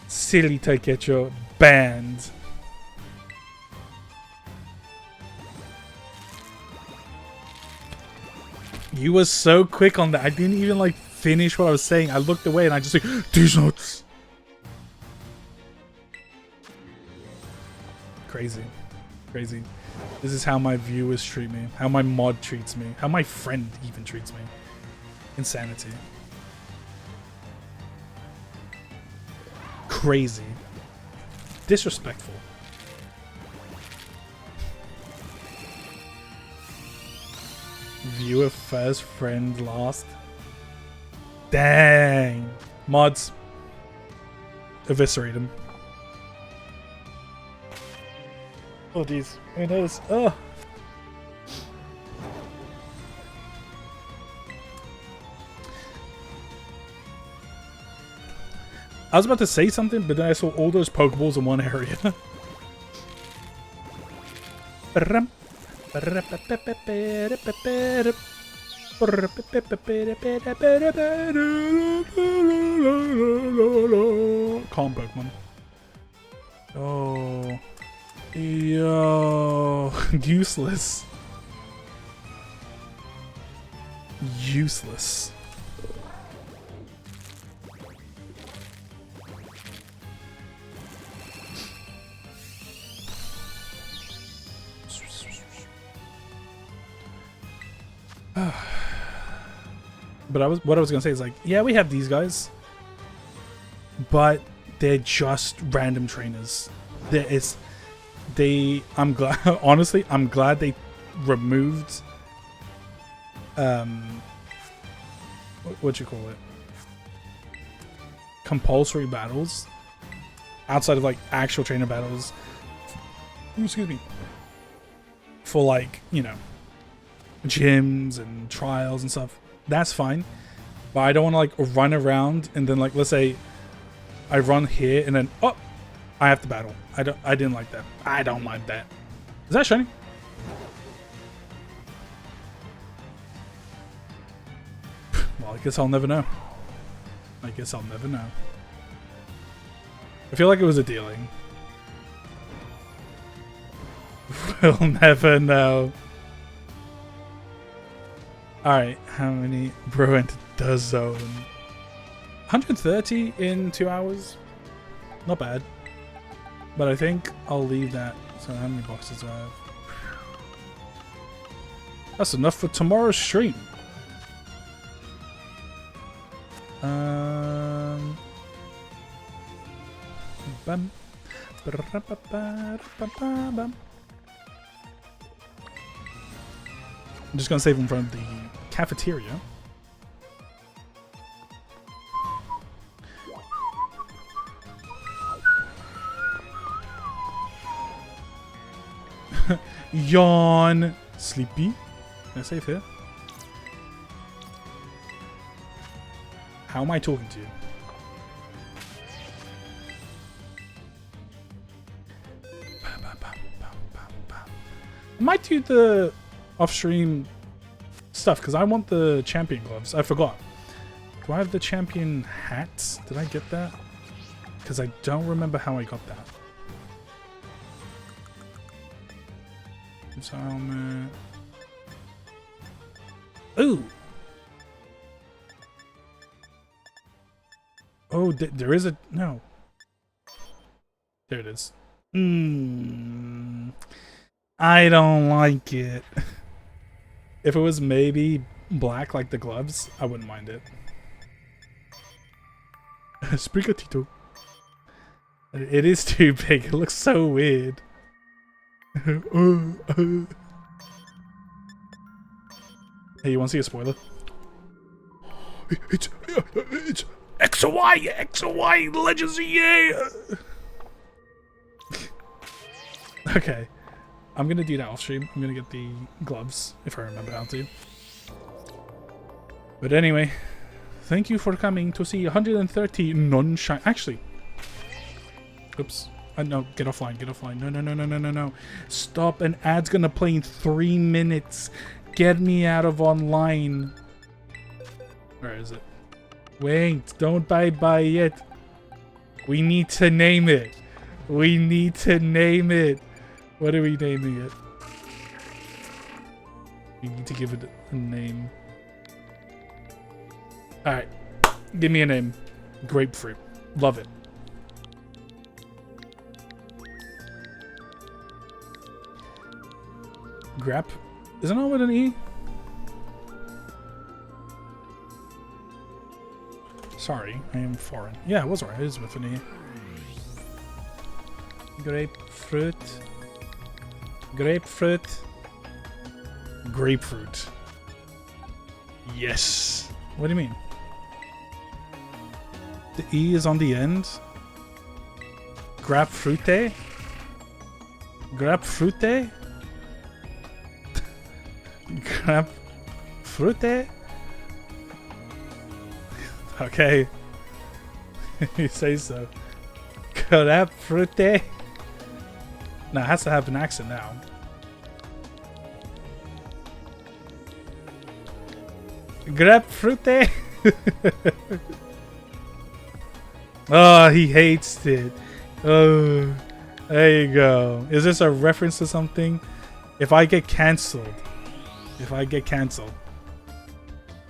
Silly Taikecho banned. You were so quick on that. I didn't even like finish what I was saying. I looked away and I just like, these nuts. Crazy. Crazy. This is how my viewers treat me. How my mod treats me. How my friend even treats me. Insanity. Crazy. Disrespectful. Viewer first, friend last. Dang. Mods. Eviscerate him. Oh, jeez. Who knows? Oh. I was about to say something, but then I saw all those Pokeballs in one area. Calm Pokemon. Oh. Yo. Useless. Useless. But what I was gonna say is like, yeah, we have these guys, but they're just random trainers. I'm glad, honestly, I'm glad they removed, what you call it, compulsory battles outside of like actual trainer battles. Excuse me. For like, you know, gyms and trials and stuff. That's fine, but I don't want to like run around and then like, let's say I run here and then I have to battle. I didn't like that. I don't like that. Is that shiny? Well, I guess I'll never know. I guess I'll never know. I feel like it was a dealing. We'll never know. Alright, how many? Bro entered the zone. 130 in 2 hours? Not bad. But I think I'll leave that. So how many boxes do I have? That's enough for tomorrow's stream. Bam. I'm just gonna save them from the cafeteria. Yawn. Sleepy. Can I save here? How am I talking to you? I might do the off-stream stuff because I want the champion gloves. I forgot. Do I have the champion hats? Did I get that? Because I don't remember how I got that. This helmet. Ooh! Oh, there is a... No. There it is. I don't like it. If it was maybe black like the gloves, I wouldn't mind it. Sprigatito. It is too big. It looks so weird. Hey, you want to see a spoiler? It's X or Y, Legends of Yeah. Okay, I'm gonna do that off stream. I'm gonna get the gloves if I remember how to. But anyway, thank you for coming to see 130 non-shine. Actually, oops. No, get offline, get offline. No. Stop, an ad's gonna play in 3 minutes. Get me out of online. Where is it? Wait, don't bye yet. We need to name it. We need to name it. What are we naming it? We need to give it a name. Alright. Give me a name. Grapefruit. Love it. Grap? Isn't it with an E? Sorry, I am foreign. Yeah, it was right. It is with an E. Grapefruit. Grapefruit. Grapefruit. Yes. What do you mean? The E is on the end? Grapefruite? Grapefruite? Grapefruite? Okay. You say so. Grapefruite? No, it has to have an accent now. Grapefruite? Oh, he hates it. Oh, there you go. Is this a reference to something? If I get cancelled,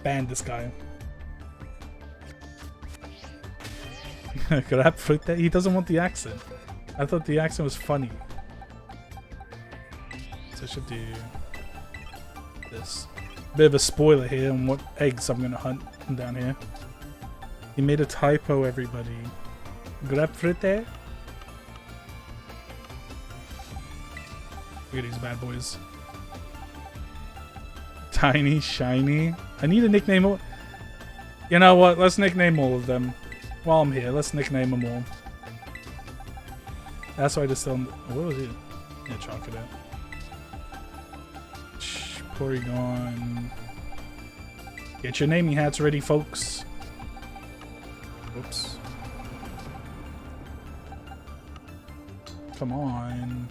ban this guy. Grapefruite? He doesn't want the accent. I thought the accent was funny. So I should do this. Bit of a spoiler here on what eggs I'm gonna hunt down here. He made a typo, everybody. Grapefruite? Look at these bad boys. Tiny, shiny. I need a nickname. You know what? Let's nickname all of them. While I'm here, let's nickname them all. That's why I just don't. What was it? Yeah, chocolate. Porygon. Get your naming hats ready, folks. Whoops. Come on.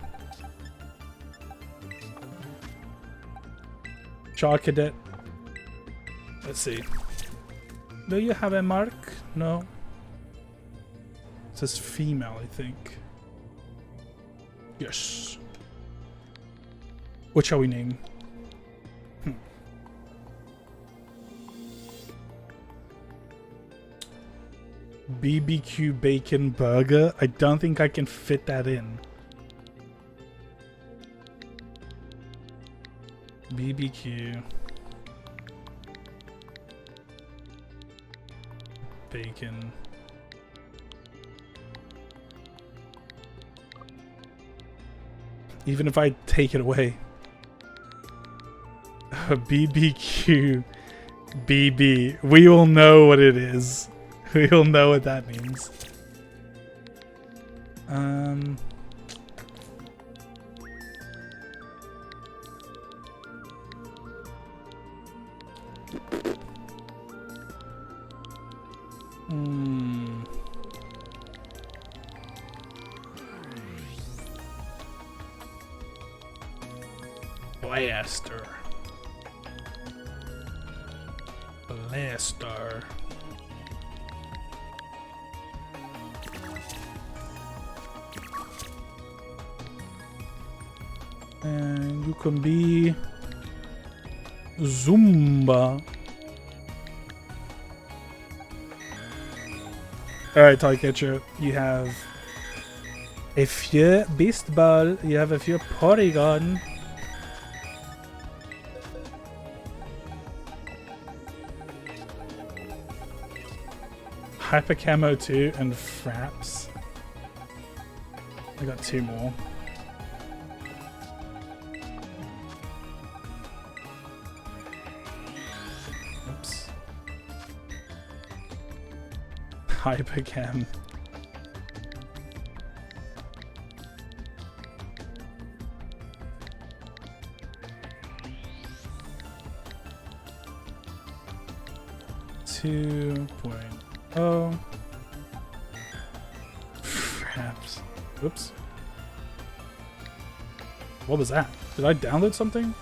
Chocolate. Let's see. Do you have a mark? No. It says female, I think. Yes. What shall we name? BBQ bacon burger? I don't think I can fit that in. BBQ bacon. Even if I take it away. BBQ BB. We all know what it is. We all know what that means. Blaster. Blaster. And you can be Zumba. Alright, Toycatcher, you have a few Beast Ball, you have a few Porygon. Hyper Camo 2 and Fraps. I got 2 more. Oops. Hyper Cam. Oh, perhaps. Whoops. What was that? Did I download something?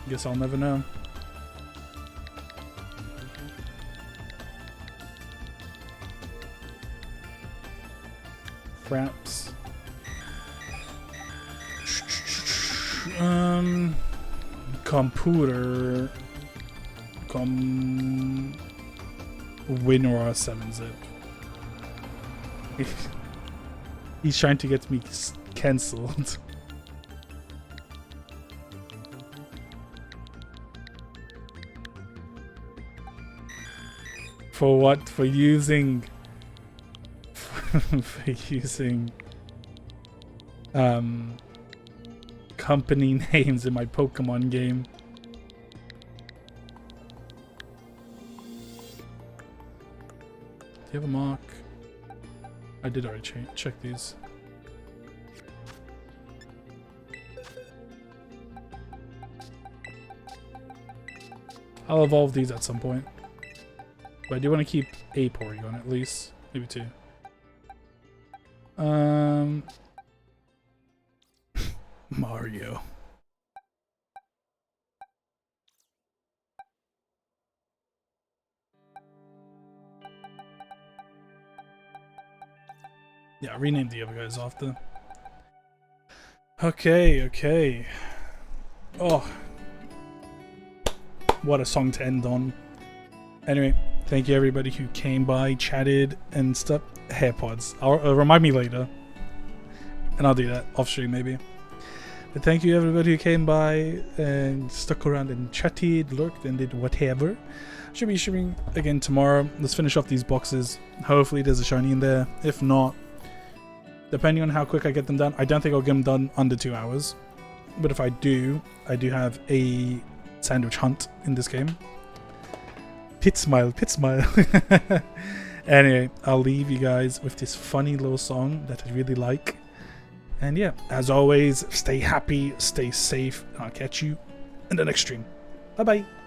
Guess I'll never know. Fraps. Computer. Winrar 7-zip. He's trying to get me cancelled. For what? For using for using company names in my Pokemon game. Do you have a mark? I did already check these. I'll evolve these at some point. But I do want to keep a Porygon at least. Maybe 2. Mario. Yeah, rename the other guys after. Okay. Oh. What a song to end on. Anyway, thank you everybody who came by, chatted, and stuff. AirPods. I'll remind me later. And I'll do that off stream maybe. But thank you everybody who came by and stuck around and chatted, lurked, and did whatever. Should be streaming again tomorrow. Let's finish off these boxes. Hopefully there's a shiny in there. If not, depending on how quick I get them done, I don't think I'll get them done under 2 hours. But if I do have a sandwich hunt in this game. Pit smile. Anyway, I'll leave you guys with this funny little song that I really like. And yeah, as always, stay happy, stay safe, and I'll catch you in the next stream. Bye bye.